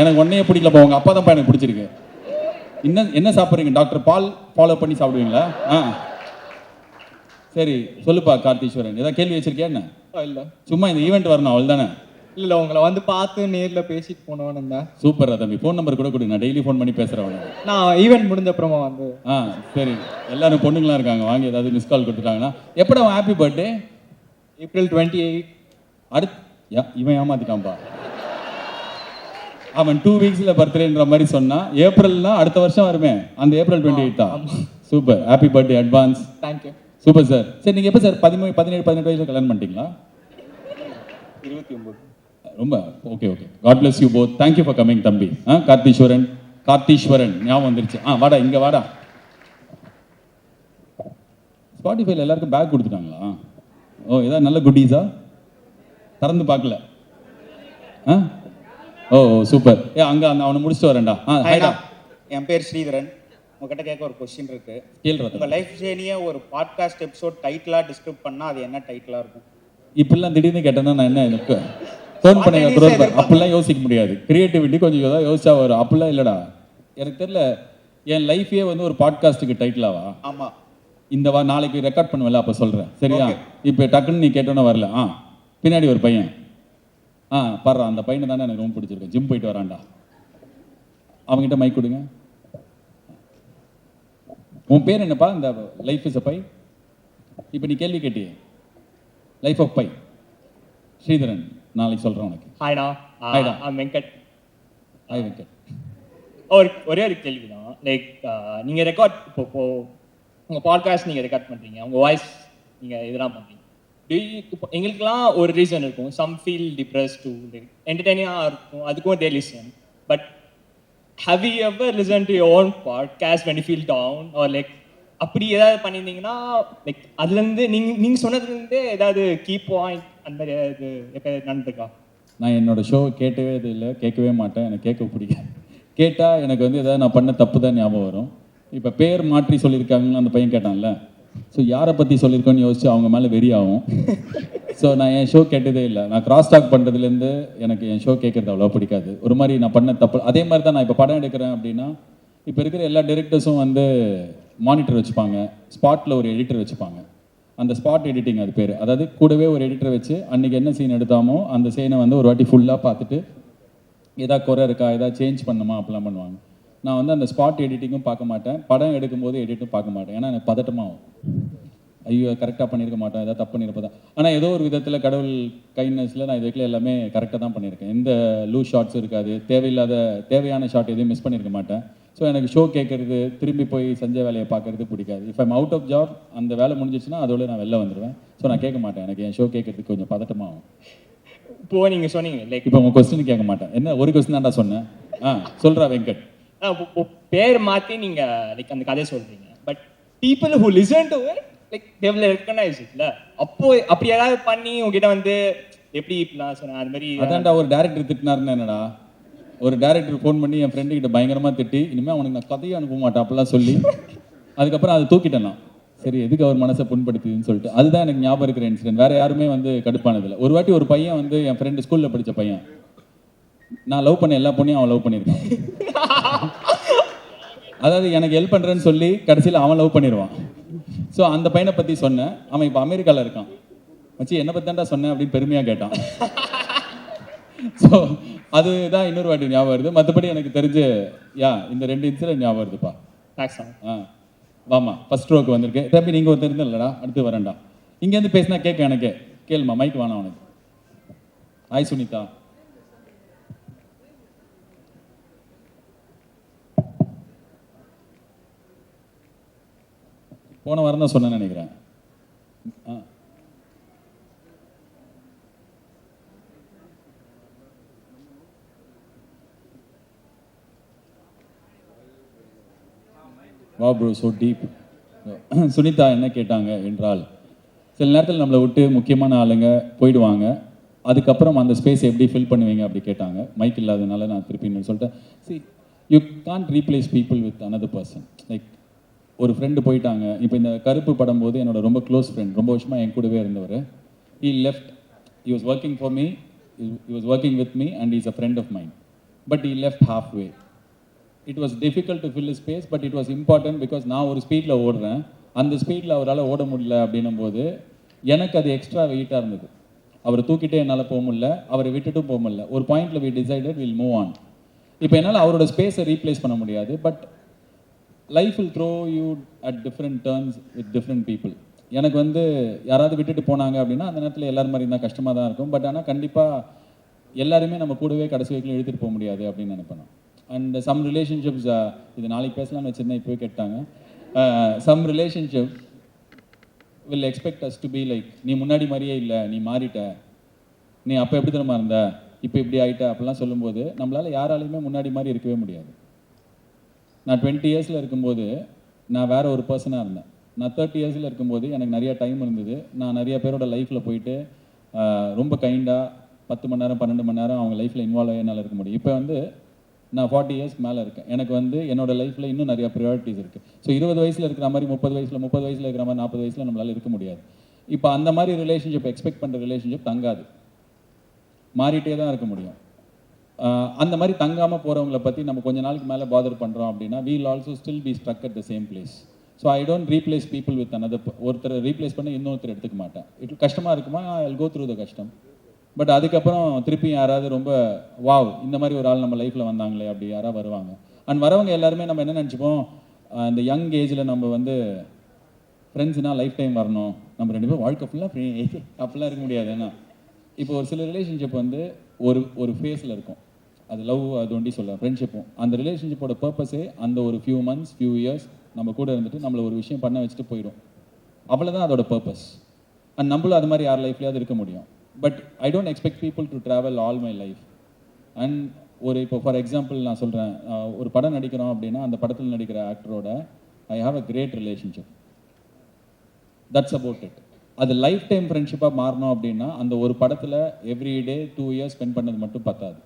எனக்கு ஒன்னையே பிடிக்கலப்பா, உங்க அப்பா தான் எனக்கு பிடிச்சிருக்கு. என்ன சாப்பிட்றீங்க? டாக்டர் பால் ஃபாலோ பண்ணி சாப்பிடுவீங்களா? சரி சொல்லுப்பா கார்த்தீஸ்வரன், ஏதாவது கேள்வி வச்சிருக்கியா என்ன? இல்ல, சும்மா இந்த ஈவெண்ட் வரணும் அவள் தானே? இல்ல உங்களை வந்து பார்த்து நேர்ல பேசிட்டு போனவன் இருந்தேன். சூப்பர் தம்பி, ஃபோன் நம்பர் கூட கொடு, நான் டெய்லி ஃபோன் பண்ணி பேசுறேன். நான் ஈவெண்ட் முடிஞ்ச அப்புறமா வந்து சரி, எல்லாரும் பொண்ணுங்களா இருக்காங்க, வாங்கி ஏதாவது மிஸ் கால் கொடுத்துட்டாங்கன்னா. எப்படா அவன் ஹாப்பி பர்த்டே? April 28. இவன் ஏமாத்திட்டான்பா. அவன் 2 வீக்ஸ்ல பர்த்டேன்ற மாதிரி சொன்னான். ஏப்ரல்னா அடுத்த வருஷம் வருமே, அந்த April 28 தான். Super, happy birthday advance. Thank you. Super sir. சரி நீங்க எப்போ சார் 17-18 வயசுல கல்யாணம் பண்ணிட்டீங்களா? 29. ரொம்ப okay. God bless you both. Thank you for coming தம்பி. கார்த்தீஸ்வரன் ஞாபகம் வந்துருச்சு. வாடா இங்க வாடா. ஸ்பாட்டிஃபைல எல்லாருக்கும் பேக் கொடுத்துட்டாங்களா? ஏதாவது நல்ல குட்டீஸா? திறந்து பார்க்கல. சூப்பர். அங்க அவனை முடிச்சுட்டு வரேன்டா. ஹைடா. என் பேர் ஸ்ரீதரன். உங்ககிட்ட கேட்க ஒரு கொஸ்டின் இருக்கு. கேள்றா. உங்க லைஃப் ஜேர்னியை ஒரு பாட்காஸ்ட் எபிசோட் டைட்டிலா டிஸ்கிரைப் பண்ணா அது என்ன டைட்டிலா இருக்கும்? இப்படிலாம் திடீர்னு கேட்டேன்னா நான் என்ன எனக்கு ஃபோன் பண்ணி அப்படிலாம் யோசிக்க முடியாது. கிரியேட்டிவிட்டி கொஞ்சம் ஏதாவது யோசிச்சா வரும். அப்படிலாம் இல்லைடா, எனக்கு தெரியல. என் லைஃபே வந்து ஒரு பாட்காஸ்ட்டுக்கு டைட்டிலாவா? ஆமா. இந்த நாளைக்கு ரெக்கார்ட் பண்ணுவேல, அப்போ சொல்கிறேன் சரியா? இப்போ டக்குன்னு நீ கேட்டோன்னே வரல. பின்னாடி ஒரு பையன் பாடுறான். அந்த பையனை தானே எனக்கு ரொம்ப பிடிச்சிருக்கு. ஜிம் போயிட்டு வரான்டா. அவங்ககிட்ட மைக் கொடுங்க. உன் பேர் என்னப்பா? இந்த லைஃப் இஸ் அ பை. இப்போ நீ கேள்வி கேட்டியே, லைஃப் ஆஃப் பை. ஸ்ரீதரன், நாளைக்கு சொல்கிறேன் உனக்கு. ஹாய்டா. ஹாய்டா. வெங்கட். ஹாய் வெங்கட். ஒரே ஒரு கேள்வி தான். லைக் நீங்கள் ரெக்கார்ட் இப்போ உங்கள் பாட்காஸ்ட் நீங்கள் ரெக்கார்ட் பண்ணுறீங்க, உங்கள் வாய்ஸ் நீங்கள் இதெல்லாம் பண்ணுறீங்க. இப்போ எங்களுக்குலாம் ஒரு ரீசன் இருக்கும். Some feel depress to like என்டர்டெய்னிங்காக இருக்கும், அதுக்கும் they listen. But have you ever listened to your own podcast when you feel down or like அப்படி ஏதாவது பண்ணியிருந்தீங்கன்னா லைக் அதுலேருந்து நீங்கள் சொன்னதுலேருந்தே ஏதாவது கீ பாயிண்ட் அந்த மாதிரி இது எப்போ நடந்துருக்கா? நான் என்னோட ஷோ கேட்டவே இல்லை, கேட்கவே மாட்டேன். எனக்கு கேட்க பிடிக்கும். கேட்டால் எனக்கு வந்து ஏதாவது நான் பண்ண தப்பு தான் ஞாபகம் வரும். இப்போ பேர் மாற்றி சொல்லியிருக்காங்கன்னு அந்த பையன் கேட்டான்ல, ஸோ யாரை பற்றி சொல்லியிருக்கோன்னு யோசிச்சு அவங்க மேலே வெறி ஆகும். ஸோ நான் என் ஷோ கேட்டதே இல்லை. நான் கிராஸ் டாக் பண்ணுறதுலேருந்து எனக்கு என் ஷோ கேட்குறது அவ்வளோ பிடிக்காது. ஒரு மாதிரி நான் பண்ண தப்பு. அதே மாதிரி தான் நான் இப்போ படம் எடுக்கிறேன் அப்படின்னா, இப்போ இருக்கிற எல்லா டைரக்டர்ஸும் வந்து மானிட்டர் வச்சுப்பாங்க, ஸ்பாட்டில் ஒரு எடிட்டர் வச்சுப்பாங்க. அந்த ஸ்பாட் எடிட்டிங் அது பேர். அதாவது கூடவே ஒரு எடிட்டர் வச்சு அன்றைக்கி என்ன சீன் எடுத்தாமோ அந்த சீனை வந்து ஒரு வாட்டி ஃபுல்லாக பார்த்துட்டு எதாவது குறை இருக்கா, எதாவது சேஞ்ச் பண்ணுமா அப்படிலாம் பண்ணுவாங்க. நான் வந்து அந்த ஸ்பாட் எடிட்டிங்கும் பார்க்க மாட்டேன், படம் எடுக்கும்போது எடிட்டும் பார்க்க மாட்டேன். ஏன்னா எனக்கு பதட்டமாகும். ஐயோ கரெக்டாக பண்ணியிருக்க மாட்டேன், ஏதாவது தப்பு பண்ணியிருப்பேன். ஆனால் ஏதோ ஒரு விதத்தில் கடவுள் கைண்ட்னஸில் நான் இதுக்குள்ள எல்லாமே கரெக்டாக தான் பண்ணியிருக்கேன். எந்த லூஸ் ஷார்ட்ஸும் இருக்காது, தேவையான ஷார்ட் எதுவும் மிஸ் பண்ணியிருக்க மாட்டேன். ஸோ எனக்கு ஷோ கேட்குறது, திரும்பி போய் செஞ்ச வேலையை பார்க்குறது பிடிக்காது. If I'm out of job, அந்த வேலை முடிஞ்சிச்சுன்னா அதோட நான் வெளில வந்துடுவேன். ஸோ நான் கேட்க மாட்டேன். எனக்கு என் ஷோ கேட்கறதுக்கு கொஞ்சம் பதட்டமாகும். இப்போ நீங்கள் சொன்னீங்க லைக் இப்போ உங்கள் கொஸ்டின் கேட்க மாட்டேன். என்ன ஒரு கொஸ்டின் தான்டா சொன்னேன். சொல்கிறா வெங்கட். பேர் மாற்றி நீங்கள் லைக் அந்த கதையை சொல்கிறீங்க. But people who listen to it like they will recognise இட்ல. அப்போ அப்படி ஏதாவது பண்ணி உங்ககிட்ட வந்து எப்படி இப்படிலாம் சொன்னேன் அது மாதிரி. அதான்டா ஒரு டேரக்டர் திட்டினாருன்னு என்னடா, ஒரு டேரக்டர் ஃபோன் பண்ணி என் ஃப்ரெண்டு கிட்ட பயங்கரமாக திட்டி, இனிமேல் அவனுக்கு நான் கதையை அனுப்ப மாட்டேன் அப்படிலாம் சொல்லி, அதுக்கப்புறம் அதை தூக்கிட்டேன் நான். சரி எதுக்கு அவர் மனசை புண்படுத்துதுன்னு சொல்லிட்டு. அதுதான் எனக்கு ஞாபகம் இருக்கிற இன்சிடென்ட். வேறு யாருமே வந்து கடுப்பானதில்லை. ஒரு வாட்டி ஒரு பையன் வந்து என் ஃப்ரெண்டு ஸ்கூலில் படித்த பையன், நான் லவ் பண்ண எல்லா பொண்ணையும் அவன் லவ் பண்ணியிருக்கான். அதாவது எனக்கு ஹெல்ப் பண்ணுறேன்னு சொல்லி கடைசியில் அவன் லவ் பண்ணிடுவான். ஸோ அந்த பையனை பற்றி சொன்னேன். அவன் இப்போ அமெரிக்காவில் இருக்கான். வச்சு என்னை பற்றி தான்டா சொன்னேன் அப்படின்னு பெருமையாக கேட்டான். ஸோ அதுதான் இன்னொரு வாட்டி ஞாபகம் வருது. மற்றபடி எனக்கு தெரிஞ்சு இந்த 2 இன்சிடென்ட் ஞாபகம் வருதுப்பா. வாமா ஃபர்ஸ்ட் ரோக்கு வந்திருக்கு. தம்பி நீங்கள் ஒருத்தர் இருந்தல்லடா, அடுத்து வரேன்டா. இங்கேருந்து பேசினா கேட்க எனக்கு கேளுமா, மைக் வேணாம் உனக்கு. ஹாய் சுனிதா. போன வாரம் தான் சொன்னேன்னு நினைக்கிறேன். வா ப்ரோ, ஸோ டீப். சுனிதா என்ன கேட்டாங்க என்றால், சில நேரத்தில் நம்மளை விட்டு முக்கியமான ஆளுங்க போயிடுவாங்க, அதுக்கப்புறம் அந்த ஸ்பேஸ் எப்படி ஃபில் பண்ணுவீங்க அப்படி கேட்டாங்க. மைக் இல்லாதனால நான் திருப்பி சொல்லிட்டேன். C, you can't replace people with another person. Like ஒரு ஃப்ரெண்டு போயிட்டாங்க. இப்போ இந்த கருப்பு படம் போது என்னோட ரொம்ப க்ளோஸ் ஃப்ரெண்ட், ரொம்ப வருஷமாக என் கூடவே இருந்தவர், he left. He was working for me, he was working with me and he is a friend of mine, but he left halfway. It was difficult to fill his space, but it was important because நான் ஒரு ஸ்பீடில் ஓடுறேன், அந்த ஸ்பீடில் அவரால் ஓட முடியல அப்படின்னும் போது எனக்கு அது எக்ஸ்ட்ரா வெயிட்டாக இருந்தது. அவரை தூக்கிட்டே என்னால் போக முடியல, அவரை விட்டுட்டும் போக முடியல. ஒரு பாயிண்டில் we decided we'll move on. இப்போ என்னால் அவரோட ஸ்பேஸை ரீப்ளேஸ் பண்ண முடியாது, but life will throw you at different turns with different people. எனக்கு வந்து யாராவது விட்டுட்டு போனாங்க அப்படின்னா அந்த நேரத்தில் எல்லாரும் மாதிரி இருந்தால் கஷ்டமாக தான் இருக்கும். பட் ஆனால் கண்டிப்பாக எல்லாருமே நம்ம கூடவே கடைசி வரைக்கும் இழுத்துட்டு போக முடியாது அப்படின்னு நினைப்பேன். அண்ட் சம் ரிலேஷன்ஷிப்ஸ், இது நாளைக்கு பேசலாம்னு வச்சுருந்தேன், இப்போவே கேட்டாங்க. Some relationship will expect us to be like, நீ முன்னாடி மாதிரியே இல்லை, நீ மாறிட்ட, நீ அப்போ எப்படி தெரியுமா இருந்த, இப்போ இப்படி ஆகிட்ட அப்படிலாம் சொல்லும்போது நம்மளால் யாராலையுமே முன்னாடி மாதிரி இருக்கவே முடியாது. நான் 20 இயர்ஸில் இருக்கும்போது நான் வேறு ஒரு பர்சனாக இருந்தேன். நான் 30 இயர்ஸில் இருக்கும்போது எனக்கு நிறைய டைம் இருந்தது. நான் நிறைய பேரோட லைஃப்பில் போயிட்டு ரொம்ப கைண்டாக 10 மணி நேரம் 12 மணி நேரம் அவங்க லைஃப்பில் இன்வால்வ் ஆகி என்னால் இருக்க முடியும். இப்போ வந்து நான் 40 இயர்ஸ்க்கு மேலே இருக்கேன். எனக்கு வந்து என்னோடய லைஃப்பில் இன்னும் நிறையா ப்ரையாரிட்டிஸ் இருக்குது. ஸோ 20 வயசில் இருக்கிற மாதிரி 30 வயசில் இருக்கிற மாதிரி 40 வயசில் நம்மளால் இருக்க முடியாது. இப்போ அந்த மாதிரி ரிலேஷன்ஷிப் எக்ஸ்பெக்ட் பண்ணுற ரிலேஷன்ஷிப் தங்காது, மாறிட்டே தான் இருக்க முடியும். அந்த மாதிரி தங்காமல் போகிறவங்கள பற்றி நம்ம கொஞ்ச நாளுக்கு மேலே பாதர் பண்ணுறோம் அப்படின்னா we'll also still be struck at the same place. So I don't replace people with another. ஒருத்தரை ரீப்ளேஸ் பண்ணி இன்னொருத்தர் எடுத்துக்க மாட்டேன். கஷ்டமாக இருக்குமா, I will go through the கஷ்டம். பட் அதுக்கப்புறம் திருப்பி யாராவது ரொம்ப வாவ் இந்த மாதிரி ஒரு ஆள் நம்ம லைஃப்பில் வந்தாங்களே அப்படி யாராவது வருவாங்க. அண்ட் வரவங்க எல்லாருமே நம்ம என்ன நினச்சிப்போம், இந்த யங் ஏஜில் நம்ம வந்து ஃப்ரெண்ட்ஸ்னால் லைஃப் டைம் வரணும், நம்ம 2 பேரும் வாழ்க்கை ஃபுல்லாக அப்படிலாம் இருக்க முடியாது. ஏன்னா இப்போ ஒரு சில ரிலேஷன்ஷிப் வந்து ஒரு ஃபேஸில் இருக்கும், அது லவ், அது ஒண்டி சொல்ல ஃப்ரெண்ட்ஷிப்பும். அந்த ரிலேஷன்ஷிப்போட பர்பஸே அந்த ஒரு ஃபியூ மந்த்ஸ் ஃபியூ இயர்ஸ் நம்ம கூட இருந்துட்டு நம்மளை ஒரு விஷயம் பண்ண வச்சுட்டு போயிடும், அவ்வளோதான் அதோட பர்பஸ். அண்ட் நம்மளும் அது மாதிரி யார் லைஃப்லேயாவது இருக்க முடியும். But I don't expect people to travel all my life. And இப்போ ஃபார் எக்ஸாம்பிள் நான் சொல்கிறேன், ஒரு படம் நடிக்கிறோம் அப்படின்னா அந்த படத்தில் நடிக்கிற ஆக்டரோட I have a great relationship, that's about it. அது லைஃப் டைம் ஃப்ரெண்ட்ஷிப்பாக மாறணும் அப்படின்னா அந்த ஒரு படத்தில் எவ்ரி டே 2 இயர்ஸ் ஸ்பெண்ட் பண்ணது மட்டும் பத்தாது.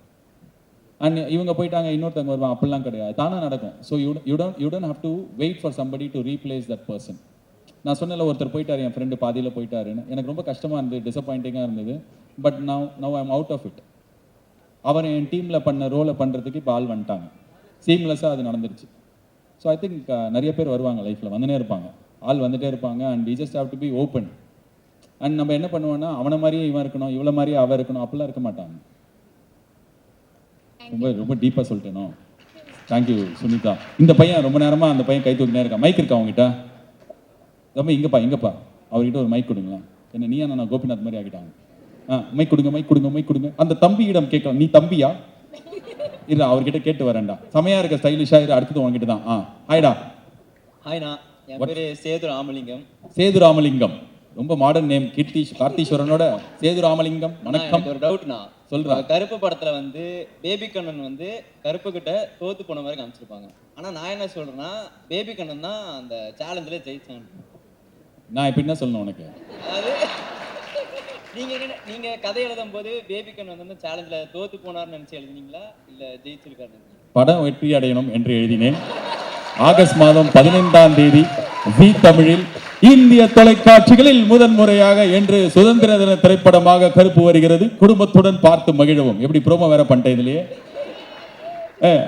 அண்ட் இவங்க போயிட்டாங்க இன்னொருத்தவங்க வருவாங்க, அப்படிலாம் கிடையாது, தானாக நடக்கும். So you don't have to wait for somebody to replace that person. நான் சொன்னல ஒருத்தர் போயிட்டார், என் ஃப்ரெண்டு பாதியில் போயிட்டாருன்னு, எனக்கு ரொம்ப கஷ்டமாக இருந்தது, டிசப்பாயிண்டிங்காக இருந்தது. But now I am out of it. அவர் என் டீமில் பண்ண ரோலை பண்ணுறதுக்கு இப்போ ஆள் வந்துட்டாங்க, சீம்லெஸ்ஸாக அது நடந்துருச்சு. ஸோ ஐ திங்க் நிறைய பேர் வருவாங்க லைஃப்பில், வந்துனே இருப்பாங்க, ஆள் வந்துகிட்டே இருப்பாங்க. And we just have to be open. And நம்ம என்ன பண்ணுவோன்னா அவனை மாதிரியே இவன் இருக்கணும், இவ்வளோ மாதிரியே அவன் இருக்கணும், அப்படிலாம் இருக்க மாட்டாங்க. ரொம்ப ரொம்ப டீப்பாக சொல்லிட்டேனோ. தேங்க்யூ சுனிதா. இந்த பையன் ரொம்ப நேரமாக அந்த பையன் கை தூக்கினே இருக்கான். மைக் இருக்கா அவங்ககிட்ட? ரொம்ப இங்கப்பா அவர்கிட்ட ஒரு மைக் கொடுங்களேன். என்ன நீயா நான் கோபிநாத் மாதிரி ஆகிட்டாங்க. மைக் கொடுங்க. அந்த தம்பியிடம் கேட்கலாம், நீ தம்பியா? இரு அவர்கிட்ட கேட்டு வரேன்டா, செமையா இருக்க ஸ்டைலிஷா இரு, அடுத்தது உங்ககிட்ட தான். ஹாய்டா. ஹாய்ண்ணா, என் பேர் சேது ராமலிங்கம். சேது ராமலிங்கம், ரொம்ப மாடர்ன் நேம். கார்த்தீஸ்வரனோட சேது ராமலிங்கம். வணக்கம். ஒரு டவுட்ண்ணா, சொல்றேன். கருப்பு படத்துல வந்து பேபி கண்ணன் வந்து கருப்பு கிட்ட தோத்து போன மாதிரி காமிச்சிருப்பாங்க. ஆனா நான் என்ன சொல்றேன்னா பேபி கண்ணன் தான் அந்த சேலஞ்சில் ஜெயிச்சாங்க. நான் இப்ப என்ன சொல்லணும் உனக்கு? அதாவது நீங்க கதை எழுதும் போது பேபி கண்ணன் வந்து சேலஞ்சில் தோத்து போனார்னு நினைச்சு எழுதினீங்களா இல்ல ஜெயிச்சிருக்காரு? படம் வெற்றி அடையணும் என்று எழுதினேன். ஆகஸ்ட் மாதம் 15ஆம் தேதி ஜீ தமிழில் இந்திய தொலைக்காட்சிகளில் முதன்முறையாக என்று சுதந்திர தின திரைப்படமாக கருப்பு வருகிறது. குடும்பத்துடன் பார்த்து மகிழவும். எப்படி ப்ரோமோ வேற பண்ணிட்டேன் இதுலயே.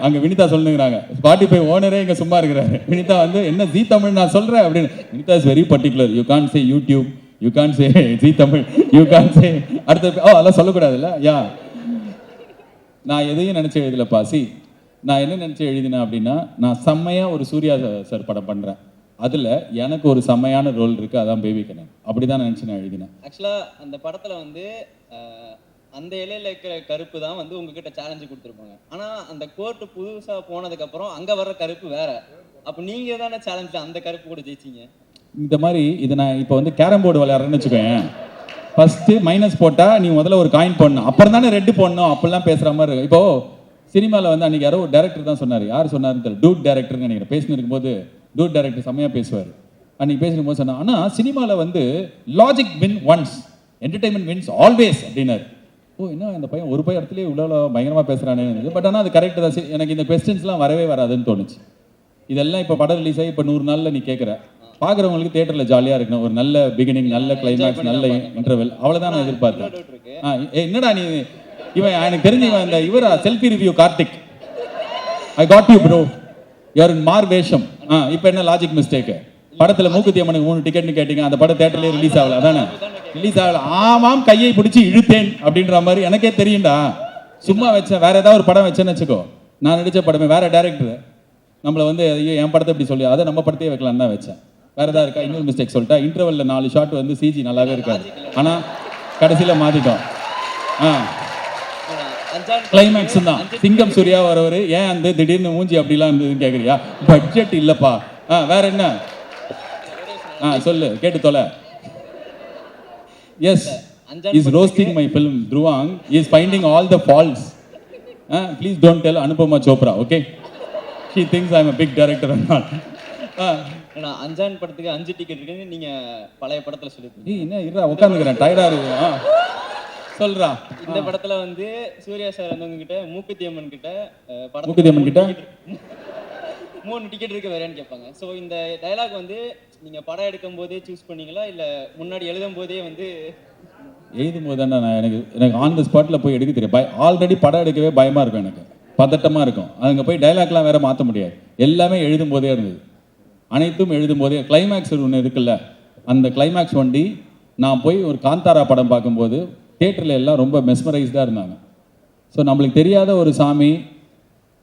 அங்க வினிதா சொல்லுங்கிறாங்க, ஸ்பாட்டிஃபை ஓனரே இங்க சும்மா இருக்கிறாரு. வினிதா வந்து என்ன ஜீ தமிழ் நான் சொல்றேன் அப்படின்னு. Vinitha is very particular. You can't say YouTube, you can't say Zee Tamil, you can't say அடுத்த அதெல்லாம் சொல்லக்கூடாதுல்ல. யா நான் எதையும் நினைச்சு எழுதலப்பா. நான் என்ன நினைச்சு எழுதினேன் அப்படின்னா, நான் செம்மையா ஒரு சூர்யா சார் படம் பண்றேன், அதுல எனக்கு ஒரு செம்மையான ரோல் இருக்கு, அதான் பேபி கண்ணன். அப்படிதான் நினைச்சு நான் எழுதினேன். ஆக்சுவலா அந்த படத்துல வந்து அந்த இலையில இருக்கிற கருப்பு தான் வந்து உங்ககிட்ட சேலஞ்சு கொடுத்துருப்பாங்க. ஆனா அந்த கோர்ட்டு புதுசா போனதுக்கு அப்புறம் அங்க வர்ற கருப்பு வேற. அப்ப நீங்க தானே சேலஞ்சில் அந்த கருப்பு கூட ஜெயிச்சிங்க. இந்த மாதிரி இதை நான் இப்போ வந்து கேரம் போர்டு விளையாடுறேன்னு வச்சுக்கோயேன், ஃபஸ்ட்டு மைனஸ் போட்டால் நீ முதல்ல ஒரு காயின் போடணும், அப்புறம் தானே ரெட்டு போடணும், அப்படிலாம் பேசுகிற மாதிரி இருக்கு. இப்போது சினிமாவில் வந்து அன்றைக்கி யாரோ ஒரு டேரக்டர் தான் சொன்னார், யார் சொன்னார்னு தெரியல, டூட் டேரக்டர்னு நினைக்கிறேன், பேசினு இருக்கும்போது டூட் டேரக்டர் செம்மையாக பேசுவார். அன்றைக்கி பேசும்போது சொன்னார், ஆனால் சினிமாவில் வந்து logic win once, entertainment wins always அப்படின்னாரு. ஓ, என்ன இந்த பையன் ஒரு பையன் இடத்துலேயே இவ்வளோ பயங்கரமாக பேசுகிறானே. பட் ஆனால் அது கரெக்டு தான். எனக்கு இந்த கொஸ்டின்ஸ்லாம் வரவே வராதுன்னு தோணுச்சு. இதெல்லாம் இப்போ படம் ரிலீஸ் ஆகி இப்போ 100 நாளில் நீ கேட்குற, பார்க்குறவங்களுக்கு தேட்டரில் ஜாலியாக இருக்கணும், ஒரு நல்ல பிகினிங், நல்ல கிளைமேக்ஸ், நல்ல இன்டர்வெல், அவ்வளோதான் நான் எதிர்பார்த்தேன். என்னடா நீ இவன் எனக்கு தெரிஞ்சு இவன் இந்த இவரா selfie review Karthik, I got you bro, you're in மார் வேஷம். இப்போ என்ன லாஜிக் மிஸ்டேக்கு? படத்தில் மூக்குத்தி அம்மனுக்கு 3 டிக்கெட்னு கேட்டீங்க, அந்த படம் தேட்டர்லேயே ரிலீஸ் ஆகல, அதானே ரிலீஸ் ஆகல. ஆமாம், கையை பிடிச்சி இழுத்தேன் அப்படின்ற மாதிரி எனக்கே தெரியும்டா. சும்மா வச்சேன், வேற ஏதாவது ஒரு படம் வச்சேன்னு வச்சுக்கோ, நான் நடித்த படமே வேற டேரக்டர் நம்மளை வந்து ஐயோ என் படத்தை இப்படி சொல்லி அதை நம்ம படத்தையே வைக்கலான்னு தான் வச்சேன். வேற ஏதாவது இருக்கா? இன்னொரு மிஸ்டேக் சொல்லிட்டா, இன்டர்வெல்ல 4 ஷாட் வந்து சிஜி நல்லாவே இருக்காது, ஆனால் கடைசியில் மாற்றிட்டோம். கிளைமேக்ஸ் தான். சிங்கம் சூர்யா வரவர் ஏன் அந்த திடீர்னு மூஞ்சி அப்படிலாம் இருந்ததுன்னு கேட்குறியா? பட்ஜெட் இல்லைப்பா. வேற என்ன? சொல்லு, கேட்டு தொலை. Yes, is roasting my film. Dhruvang is finding all the faults. Please don't tell Anupama Chopra, okay? She thinks I am a big director or not. Anjaan படத்துக்கு 5 டிக்கெட் இருக்குன்னு நீங்க பழைய படத்துல சொல்லிருக்கீங்க. என்ன இருடா, உட்காந்துக்கிறேன், டயர்டா இருக்கு. சொல்றா. இந்த படத்துல வந்து சூர்யா சார் வந்து உங்ககிட்ட மூக்குத்தி அம்மன் கிட்ட மூக்குத்தி அம்மன் கிட்ட 3 டிக்கெட் இருக்கு வேறேன்னு கேட்பாங்க. ஸோ இந்த டயலாக் வந்து நீங்க படம் எடுக்கும் போதே சூஸ் பண்ணீங்களா இல்ல முன்னாடி எழுதும் போதே வந்து? எழுதும் போது தானே நான் எனக்கு ஆன் த ஸ்பாட்டில் போய் எடுக்க தெரியும். ஆல்ரெடி படம் எடுக்கவே பயமாக இருக்கும், எனக்கு பதட்டமாக இருக்கும். அங்கே போய் டைலாக்லாம் வேற மாற்ற முடியாது, எல்லாமே எழுதும் போதே இருந்தது, அனைத்தும் எழுதும் போதே. கிளைமேக்ஸ் ஒன்று இருக்குல்ல, அந்த கிளைமேக்ஸ் வண்டி நான் போய் ஒரு காந்தாரா படம் பார்க்கும்போது தியேட்டரில் எல்லாம் ரொம்ப மெஸ்மரைஸ்டாக இருந்தாங்க. ஸோ நம்மளுக்கு தெரியாத ஒரு சாமி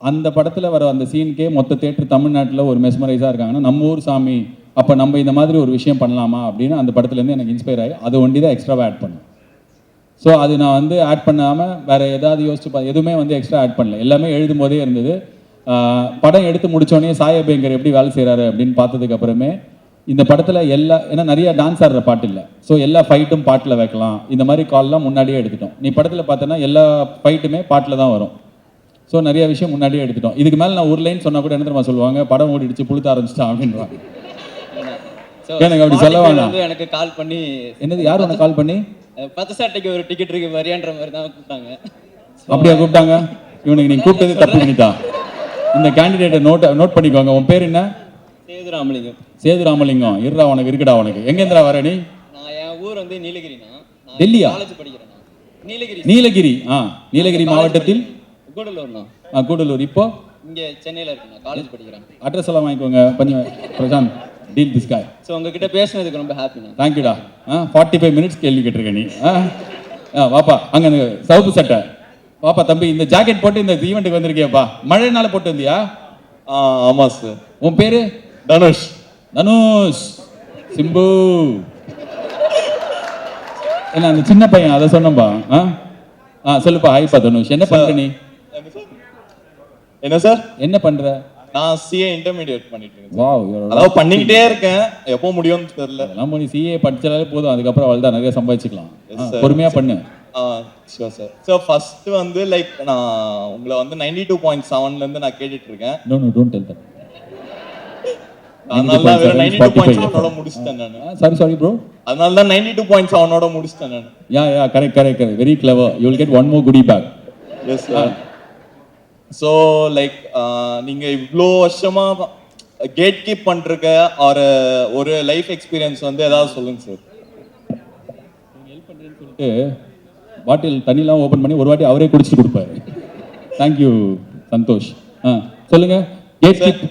அந்த படத்தில் வர அந்த சீனுக்கே மொத்த தியேட்டர் தமிழ்நாட்டில் ஒரு மெஸ்மரைஸாக இருக்காங்கன்னா, நம்ம ஊர் சாமி, அப்போ நம்ம இந்த மாதிரி ஒரு விஷயம் பண்ணலாமா அப்படின்னு அந்த படத்துலேருந்து எனக்கு இன்ஸ்பயர் ஆகி அதை ஒண்டி தான் எக்ஸ்ட்ராவாக ஆட் பண்ணேன். ஸோ அது நான் வந்து ஆட் பண்ணாமல் வேறு ஏதாவது யோசிச்சு எதுவுமே வந்து எக்ஸ்ட்ரா ஆட் பண்ணல, எல்லாமே எழுதும் போதே இருந்தது. படம் எடுத்து முடித்தோடனே சாயபேங்கர் எப்படி வேலை செய்கிறாரு அப்படின்னு பார்த்ததுக்கு அப்புறமே இந்த படத்தில் ஏன்னா நிறைய டான்ஸ் ஆடுற பாட்டு இல்லை, ஸோ எல்லா ஃபைட்டும் பாட்டில் வைக்கலாம், இந்த மாதிரி கால்லாம் முன்னாடியே எடுத்துட்டோம். நீ படத்தில் பார்த்தோன்னா எல்லா ஃபைட்டுமே பாட்டில் தான் வரும். ஸோ நிறைய விஷயம் முன்னாடியே எடுத்துட்டோம். இதுக்கு மேலே நான் ஒரு லைன் சொன்னால் கூட என்ன தெரியுமா சொல்லுவாங்க, படம் ஓடிடுச்சு புளுத்த ஆரம்பிச்சிட்டான் அப்படின்றாங்க. எனக்கு அப்படி சொல்ல வேணாம். எனக்கு கால் பண்ணி, என்னது, யார் உனக்கு கால் பண்ணி 10 சாட்டைக்கு ஒரு டிக்கெட் இருக்கு வரியான்ற மாதிரி தான் கூப்பிட்டாங்க. அப்படியா கூப்பிட்டாங்க? இவனுக்கு நீங்க கூப்பிட்டது தப்பு பண்ணிட்டா. இந்த கேண்டிடேட்டை நோட் பண்ணிக்கோங்க. உன் பேர் என்ன? சேதுராமலிங்கம். சேதுராமலிங்கம். இருடா, உனக்கு இருக்குடா. உனக்கு எங்க இருந்துடா வர நீ? நான் என் ஊர் வந்து நீலகிரினா. டெல்லியா? காலேஜ் படிக்கிறேன். நீலகிரி. நீலகிரி. நீலகிரி மாவட்டத்தில் கூடலூர்னா. கூடலூர். இப்போ இங்க சென்னையில இருக்கேன், காலேஜ் படிக்கிறேன். அட்ரஸ் எல்லாம் வாங்கிக்கோங்க. கொஞ்சம் Prashanth, deal this guy. So உங்ககிட்ட பேசுனதுக்கு ரொம்ப ஹாப்பிண்ணா. தேங்க்யூடா. 45 மினிட்ஸ் கேள்வி கேட்டிருக்க நீ. வாப்பா, அங்கே அந்த சவுப்பு சட்டை வாப்பா. தம்பி, இந்த ஜாக்கெட் போட்டு இந்த ஈவெண்ட்டுக்கு வந்திருக்கியாப்பா? மழைனால போட்டு வந்தியா? ஆமா சார். உன் பேரு? தனுஷ். தனுஷ். சிம்பு. என்ன அந்த சின்ன பையன் அதை சொன்னப்பா? சொல்லுப்பா. ஹாய்ப்பா தனுஷ். என்ன பண்ற நீ? என்ன சார்? என்ன பண்ற? நான் சிஏ இன்டர்மீடியேட் பண்ணிட்டு இருக்கேன். வாவ், அதாவது பண்ணிக்கிட்டே இருக்கேன், எப்போ முடியும்னு தெரியல. நம்ம நீ சிஏ படிச்சாலே போதும், அதுக்கப்புறம் அவள் தான் நிறைய சம்பாதிச்சுக்கலாம். பொறுமையா பண்ணு. Sure sir. சார் ஃபர்ஸ்ட் வந்து லைக் நான் உங்களை வந்து 92.7ல இருந்து நான் கேட்டுட்டு இருக்கேன். No no, don't tell that. அதனால தான் வேற 92.7ஓட முடிச்சிட்டேன் நான். Sorry bro. அதனால தான் 92.7ஓட முடிச்சிட்டேன் நான். Yeah correct. Very clever. You will get one more goody bag. Yes sir. So like நீங்க இவ்வளோ வருஷமா கேட் கீப் பண்றக்க ஒரு லைஃப் எக்ஸ்பீரியன்ஸ் வந்து ஏதாவது சொல்லுங்க சார். ஹெல்ப் பண்றேன்னு சொல்லிட்டு பாட்டில் தண்ணிலாம் ஓப்பன் பண்ணி ஒரு வாட்டி அவரே குடிச்சிட்டு கொடுப்பாரு. தேங்க்யூ சந்தோஷ். சொல்லுங்க. கேட் கீப்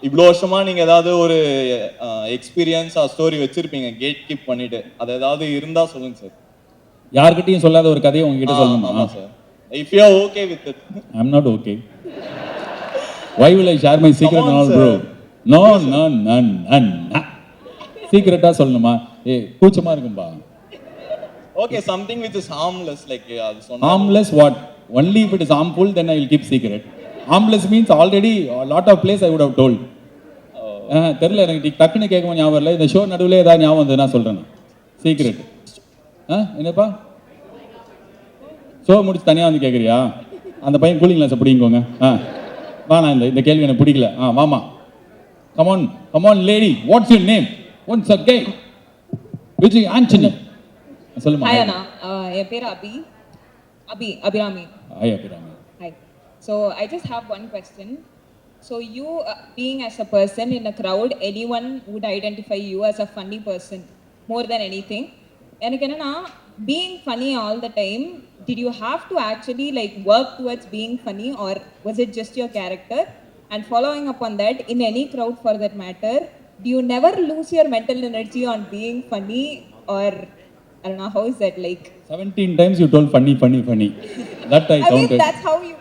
இவ்வளோ வருஷமா நீங்க ஏதாவது ஒரு எக்ஸ்பீரியன்ஸ் ஸ்டோரி வச்சிருப்பீங்க கேட் கீப் பண்ணிட்டு, அது ஏதாவது இருந்தா சொல்லுங்க சார். யார்கிட்டயும் சொல்லாத ஒரு கதையை உங்ககிட்ட சொல்லணுமா? ஆமா sir. If you are okay with it. I'm not okay. Why will I share my secret and all, bro? No. சீக்ரெட்டா சொல்லணுமா? கூச்சமா இருக்கும்பா. Okay, something which is harmless, like அது சொன்னா. Harmless what? Only if it is harmful, then I will keep secret. Harmless means already a lot of place I would have told. தெரியல எனக்கு டக்குன்னு கேட்கவும் ஞாபகம் இல்லை. இந்த ஷோ நடுவில் ஏதாவது ஞாபகம் வந்து நான் சொல்கிறேன். சீக்ரெட். என்னப்பா ஷோ முடிச்சு தனியாக வந்து கேட்குறியா? அந்த பையன் கூலிங் கிளாஸை பிடிங்கோங்க. வாண்ணா, இந்த கேள்வி எனக்கு பிடிக்கல. வாமா, come on lady, what's your name? Once again Vijay Antony. சொல்லுமா. ஹாய் அண்ணா, என் பேர் Abirami. Hi Abirami. Hi. So I just have one question. So you being as a person in a crowd, anyone would identify you as a funny person more than anything. எனக்கு என்னன்னா, being funny all the time, did you have to actually like work towards being funny, or was it just your character? And following up on that, in any crowd for that matter, do you never lose your mental energy on being funny, or I don't know, how is that like? 17 times you told funny. That I counted. mean, that's how you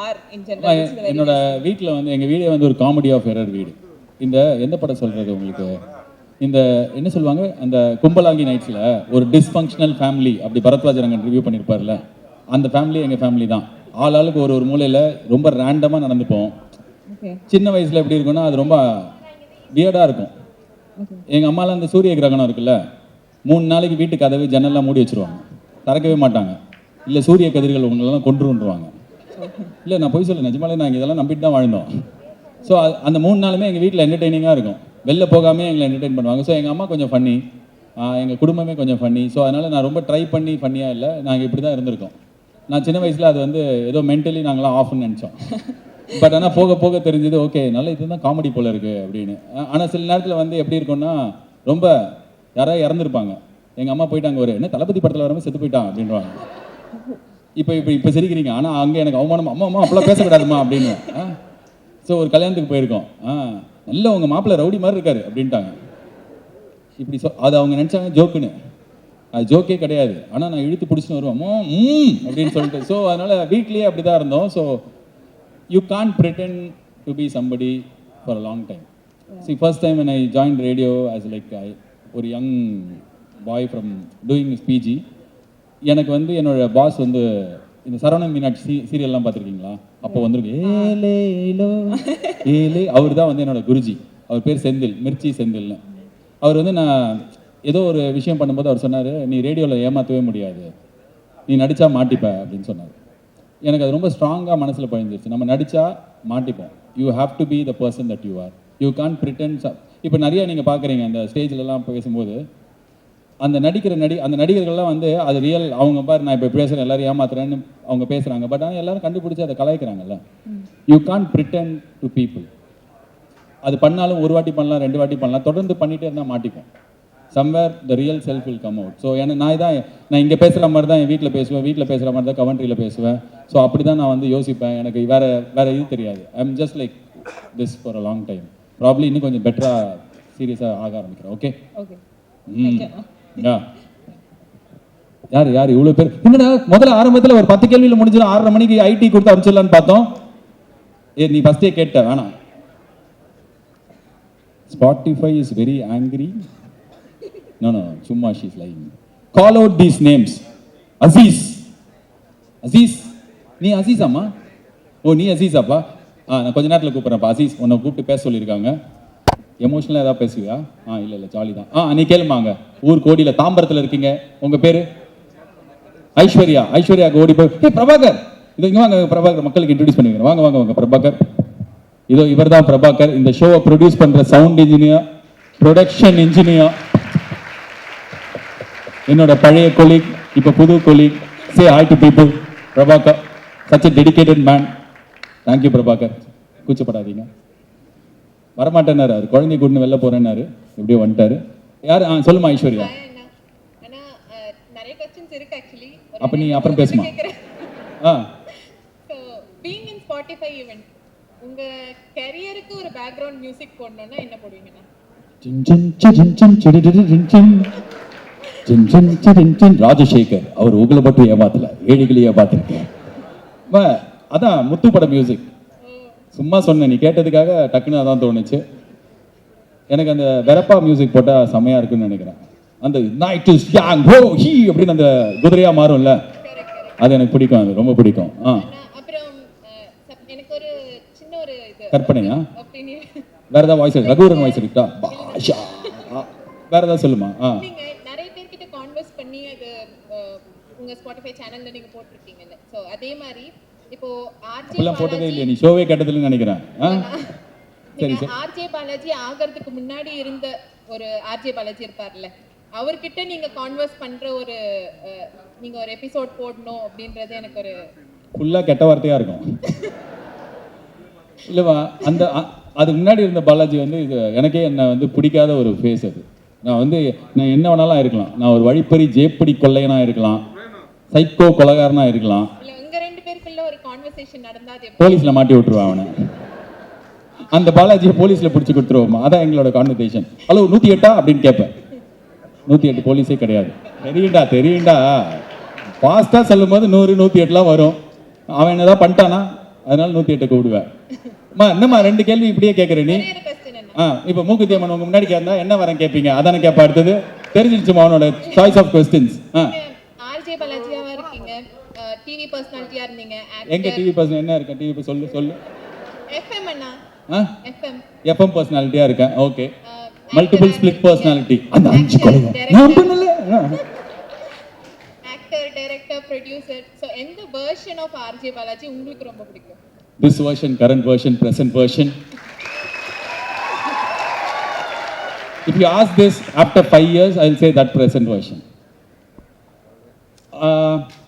are in general. It's very என்னோட வீட்டில் வந்து எங்கள் வீடே வந்து ஒரு comedy of error வீடு. இந்த எந்த படம் சொல்கிறது உங்களுக்கு, இந்த என்ன சொல்லுவாங்க, அந்த கும்பலாங்கி நைட்ஸில் ஒரு டிஸ்ஃபங்க்ஷனல் ஃபேமிலி அப்படி பரத்வாஜ் ரங்கன் ரிவ்யூ பண்ணியிருப்பார்ல, அந்த ஃபேமிலி எங்கள் ஃபேமிலி தான். ஆளுக்கு ஒரு மூலையில் ரொம்ப ரேண்டமாக நடந்துப்போம். சின்ன வயசில் எப்படி இருக்குன்னா அது ரொம்ப வியர்டாக இருக்கும். எங்கள் அம்மாலாம் அந்த சூரிய கிரகணம் இருக்குல்ல, 3 நாளைக்கு வீட்டு கதவு ஜன்னல்லாம் மூடி வச்சுருவாங்க, திறக்கவே மாட்டாங்க. இல்லை சூரிய கதிர்கள் உங்களெல்லாம் கொண்டுருவாங்க. இல்லை நான் போய் சொல்ல, நிஜமாலே நாங்கள் இதெல்லாம் நம்பிட்டு தான் வாழ்ந்தோம். ஸோ அந்த 3 நாளுமே எங்கள் வீட்டில் என்டர்டெய்னிங்காக இருக்கும். வெளில போகாமே எங்களை என்டர்டெயின் பண்ணுவாங்க. ஸோ எங்கள் அம்மா கொஞ்சம் ஃபன்னி, எங்கள் குடும்பமே கொஞ்சம் ஃபன்னி. ஸோ அதனால் நான் ரொம்ப ட்ரை பண்ணி ஃபன்னியாக இல்லை, நாங்கள் இப்படி தான் இருந்திருக்கோம். நான் சின்ன வயசில் அது வந்து ஏதோ மென்டலி நாங்களாம் ஆஃப்னு நினச்சோம். பட் ஆனால் போக போக தெரிஞ்சது ஓகே நல்ல இதுதான் காமெடி போல் இருக்குது அப்படின்னு. ஆனால் சில நேரத்தில் வந்து எப்படி இருக்குன்னா, ரொம்ப யாராவது இறந்துருப்பாங்க, எங்கள் அம்மா போயிட்டாங்க, ஒரு என்ன தளபதி படத்தில் வரமே செத்து போயிட்டான் அப்படின்வாங்க. இப்போ சிரிக்கிறீங்க, ஆனால் அங்கே எனக்கு அவமானம், அம்மா அப்பெல்லாம் பேசக்கூடாதுமா அப்படின்னு. ஸோ ஒரு கல்யாணத்துக்கு போயிருக்கோம், நல்ல உங்கள் மாப்பிள்ளை ரவுடி மாதிரி இருக்காரு அப்படின்ட்டாங்க. இப்படி அது அவங்க நினச்சாங்க ஜோக்குன்னு, அது ஜோக்கே கிடையாது. ஆனால் நான் இழுத்து பிடிச்சின்னு வருவோம் அப்படின்னு சொல்லிட்டு. ஸோ அதனால் வீட்லேயே அப்படி தான் இருந்தோம். So you can't pretend to be somebody for a long time. See, first time when I joined radio as like ஒரு young boy from doing is PG, எனக்கு வந்து என்னோட பாஸ் வந்து இந்த சரவணன் மீனாட்சி சீரியல்லாம் பார்த்துருக்கீங்களா? அப்போ வந்துருக்கு ஏலே அவர் தான் வந்து என்னோட குருஜி. அவர் பேர் செந்தில், மிர்ச்சி செந்தில்னு. அவர் வந்து நான் ஏதோ ஒரு விஷயம் பண்ணும்போது அவர் சொன்னார், நீ ரேடியோவில் ஏமாற்றவே முடியாது, நீ நடித்தா மாட்டிப்ப அப்படின்னு சொன்னார். எனக்கு அது ரொம்ப ஸ்ட்ராங்காக மனசில் பதிஞ்சிருச்சு. நம்ம நடித்தா மாட்டிப்போம். You have to be the person that you are. You can't pretend. இப்போ நிறைய நீங்கள் பார்க்குறீங்க அந்த ஸ்டேஜ்லலாம் பேசும்போது, அந்த அந்த நடிகர்கள்லாம் வந்து அது ரியல். அவங்க பாரு நான் இப்போ பேசுகிறேன், எல்லாரும் ஏமாத்துறேன்னு அவங்க பேசுகிறாங்க. பட் ஆனால் எல்லாரும் கண்டுபிடிச்சி அதை கலாய்க்கிறாங்கல்ல. You can't pretend to people. அது பண்ணாலும் ஒரு வாட்டி பண்ணலாம், 2 வாட்டி பண்ணலாம், தொடர்ந்து பண்ணிகிட்டே இருந்தால் மாட்டிப்போம். Somewhere the real self will come out. So ஏன்னா நான் இங்கே பேசுகிற மாதிரி தான் என் வீட்டில் பேசுவேன், வீட்டில் பேசுகிற மாதிரி தான் கவன்ட்ரியில் பேசுவேன். ஸோ அப்படி தான் நான் வந்து யோசிப்பேன். எனக்கு வேறு இது தெரியாது. I am just like this for a long time. Probably இன்னும் கொஞ்சம் பெட்டராக சீரியஸாக ஆக ஆரம்பிக்கிறேன். ஓகே யார் இவ்வளோ பேர்? என்னடா முதல்ல ஆரம்பத்தில் ஒரு 10 கேள்வியில் முடிஞ்சிடும், 6:30 மணிக்கு ஐடி கொடுத்து அனுப்பிச்சிடலான்னு பார்த்தோம். நீ ஃபஸ்ட்டே கேட்ட வேணாம். Spotify is very angry. No, சும்மா she's lying. Call out these names. Aziz, நீ அசீஸாம்மா? ஓ நீ அசீஸாப்பா? நான் கொஞ்ச நேரத்தில் கூப்பிட்றேன்ப்பா. அசீஸ் உன்னை கூப்பிட்டு பேச சொல்லியிருக்காங்க. எமோஷனலாக ஏதாவது பேசுவியா? இல்லை ஜாலி தான். நீ கேளுமாங்க. ஊர் கோடியில் தாம்பரத்தில் இருக்கீங்க, உங்கள் பேர் ஐஸ்வர்யாவுக்கு ஓடி போய் பிரபாகர், இது இங்கே வாங்க பிரபாகர், மக்களுக்கு இன்ட்ரடியூஸ் பண்ணுவீங்க. வாங்க பிரபாகர். இதோ இவர் தான் பிரபாகர், இந்த ஷோவை ப்ரொடியூஸ் பண்ணுற சவுண்ட் இன்ஜினியர், ப்ரொடக்ஷன் இன்ஜினியர், என்னோட பழைய கொலீக், இப்போ புது colleague. Say hi to people. Prabhakar, such a dedicated man. Thank you Prabhakar, கூச்சப்படாதீங்க. வரமாட்டேன்னாரு, அவர் குழந்தை கூட்டு வெளில போறேன்னாரு, எப்படியோ வந்துட்டாரு. யார்? சொல்லுமா ஐஸ்வர்யா. அப்ப நீ அப்புறம் பேசுமா. பீயிங் இன் Spotify ஈவென்ட், உங்க கரியருக்கு ஒரு பேக்ரவுண்ட் மியூசிக் போடணும்னா என்ன போடுவீங்கண்ணா? ராஜசேகர், அவர் உங்களை மட்டும் ஏமாத்தல, ஏழைகளையும் ஏமாத்திருக்கேன். அதான் முத்து பட மியூசிக். சும்மா சொன்னேன், நீ கேட்டதுக்காக டக்குன்னு அதான் தோணுச்சு. எனக்கு அந்த வெரப்பா மியூசிக் போட்டால் செம்மையாக இருக்குன்னு நினைக்கிறேன். அந்த நைட் இஸ் யங் ஹோ ஹீ அப்படின்னு அந்த குதிரையாக மாறும்ல, அது எனக்கு பிடிக்கும், அது ரொம்ப பிடிக்கும். அப்புறம் எனக்கு ஒரு சின்ன ஒரு இது கற்பனையா? வேற ஏதாவது வாய்ஸ் ரகுவரன் வாய்ஸ் இருக்கா பாஷா வேற ஏதாவது சொல்லுமா நீங்க நிறைய பேர்கிட்ட கான்வர்ஸ் பண்ணி அது உங்க ஸ்பாட்டிஃபை சேனல்ல நீங்க போட்டிருக்கீங்கல்ல சோ அதே மாதிரி இப்போ ஆர்ஜே அப்படிலாம் போட்டதே இல்லையா நீ ஷோவே கேட்டதில்லைன்னு நினைக்கிறேன் சரி சரி ஆர்ஜே பாலாஜி ஆகிறதுக்கு முன்னாடி இருந்த ஒரு ஆர்ஜே பாலாஜி இருப்பார்ல அவர்கிட்ட நீங்க கான்வர்ஸ் பண்ற ஒரு நீங்க ஒரு எபிசோட் போடணும் அப்படின்றது எனக்கு ஒரு ஃபுல்லாக கெட்ட வார்த்தையாக இருக்கும் இல்லைவா அந்த அதுக்கு முன்னாடி இருந்த பாலாஜி வந்து இது எனக்கே என்னை வந்து பிடிக்காத ஒரு ஃபேஸ் அது. நான் என்ன வேணாலும் இருக்கலாம். நான் ஒரு வழிப்பறி ஜேப்படி கொள்ளையனாக இருக்கலாம், சைக்கோ கொலகாரனாக இருக்கலாம். இல்ல உங்க ரெண்டு பேருக்குள்ள ஒரு கான்வர்சேஷன் நடந்தா அது போலீஸில் மாட்டி விட்டுருவான் அவனை. அந்த பாலாஜியை போலீஸில் பிடிச்சி கொடுத்துருவோமா, அதான் எங்களோட கான்வர்சேஷன். ஹலோ 108 அப்படின்னு கேட்பேன். 108 போலீஸே கிடையாது. தெரியுண்டா ஃபாஸ்ட்டாக சொல்லும் போது 100 108லாம் வரும். அவன் என்னதான் பண்ணிட்டானா, அதனால 108 கூப்பிடுவேன். என்னம்மா 2 கேள்வி இப்படியே கேட்குறேன் நீ. இப்போ மூக்குத்தி அம்மன் உங்க முன்னாடி கேட்டா என்ன வரேன் கேட்பீங்க, அதானே கேட்பா. அடுத்தது தெரிஞ்சிருச்சுமா அவனோட சாய்ஸ் ஆஃப் கொஸ்டின்ஸ். ஆர்ஜே பாலாஜியாவா இருக்கீங்க, டிவி பர்சனாலிட்டியா இருந்தீங்க. எங்க டிவி பர்சன் என்ன இருக்க, டிவி சொல்லு. எஃப்எம் அண்ணா, எஃப்எம் பர்சனாலிட்டியா இருக்கேன். Okay, multiple split personality. அந்த 5 கொலைங்க நான் பண்ணல. Actor, director, producer. சோ எந்த வெர்ஷன் ஆஃப் ஆர்ஜே பாலாஜி உங்களுக்கு ரொம்ப பிடிக்கும்? This version, current version, present version. If you ask this after 5 years, I will say that present version.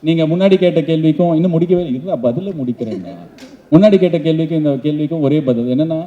நீங்க முன்னாடி கேட்ட கேள்விக்கும் இன்னும் முடிக்கவே இல்லை, பதில முடிக்கிறேன். முன்னாடி கேட்ட கேள்விக்கும் இந்த கேள்விக்கும் ஒரே பதில் என்னன்னா,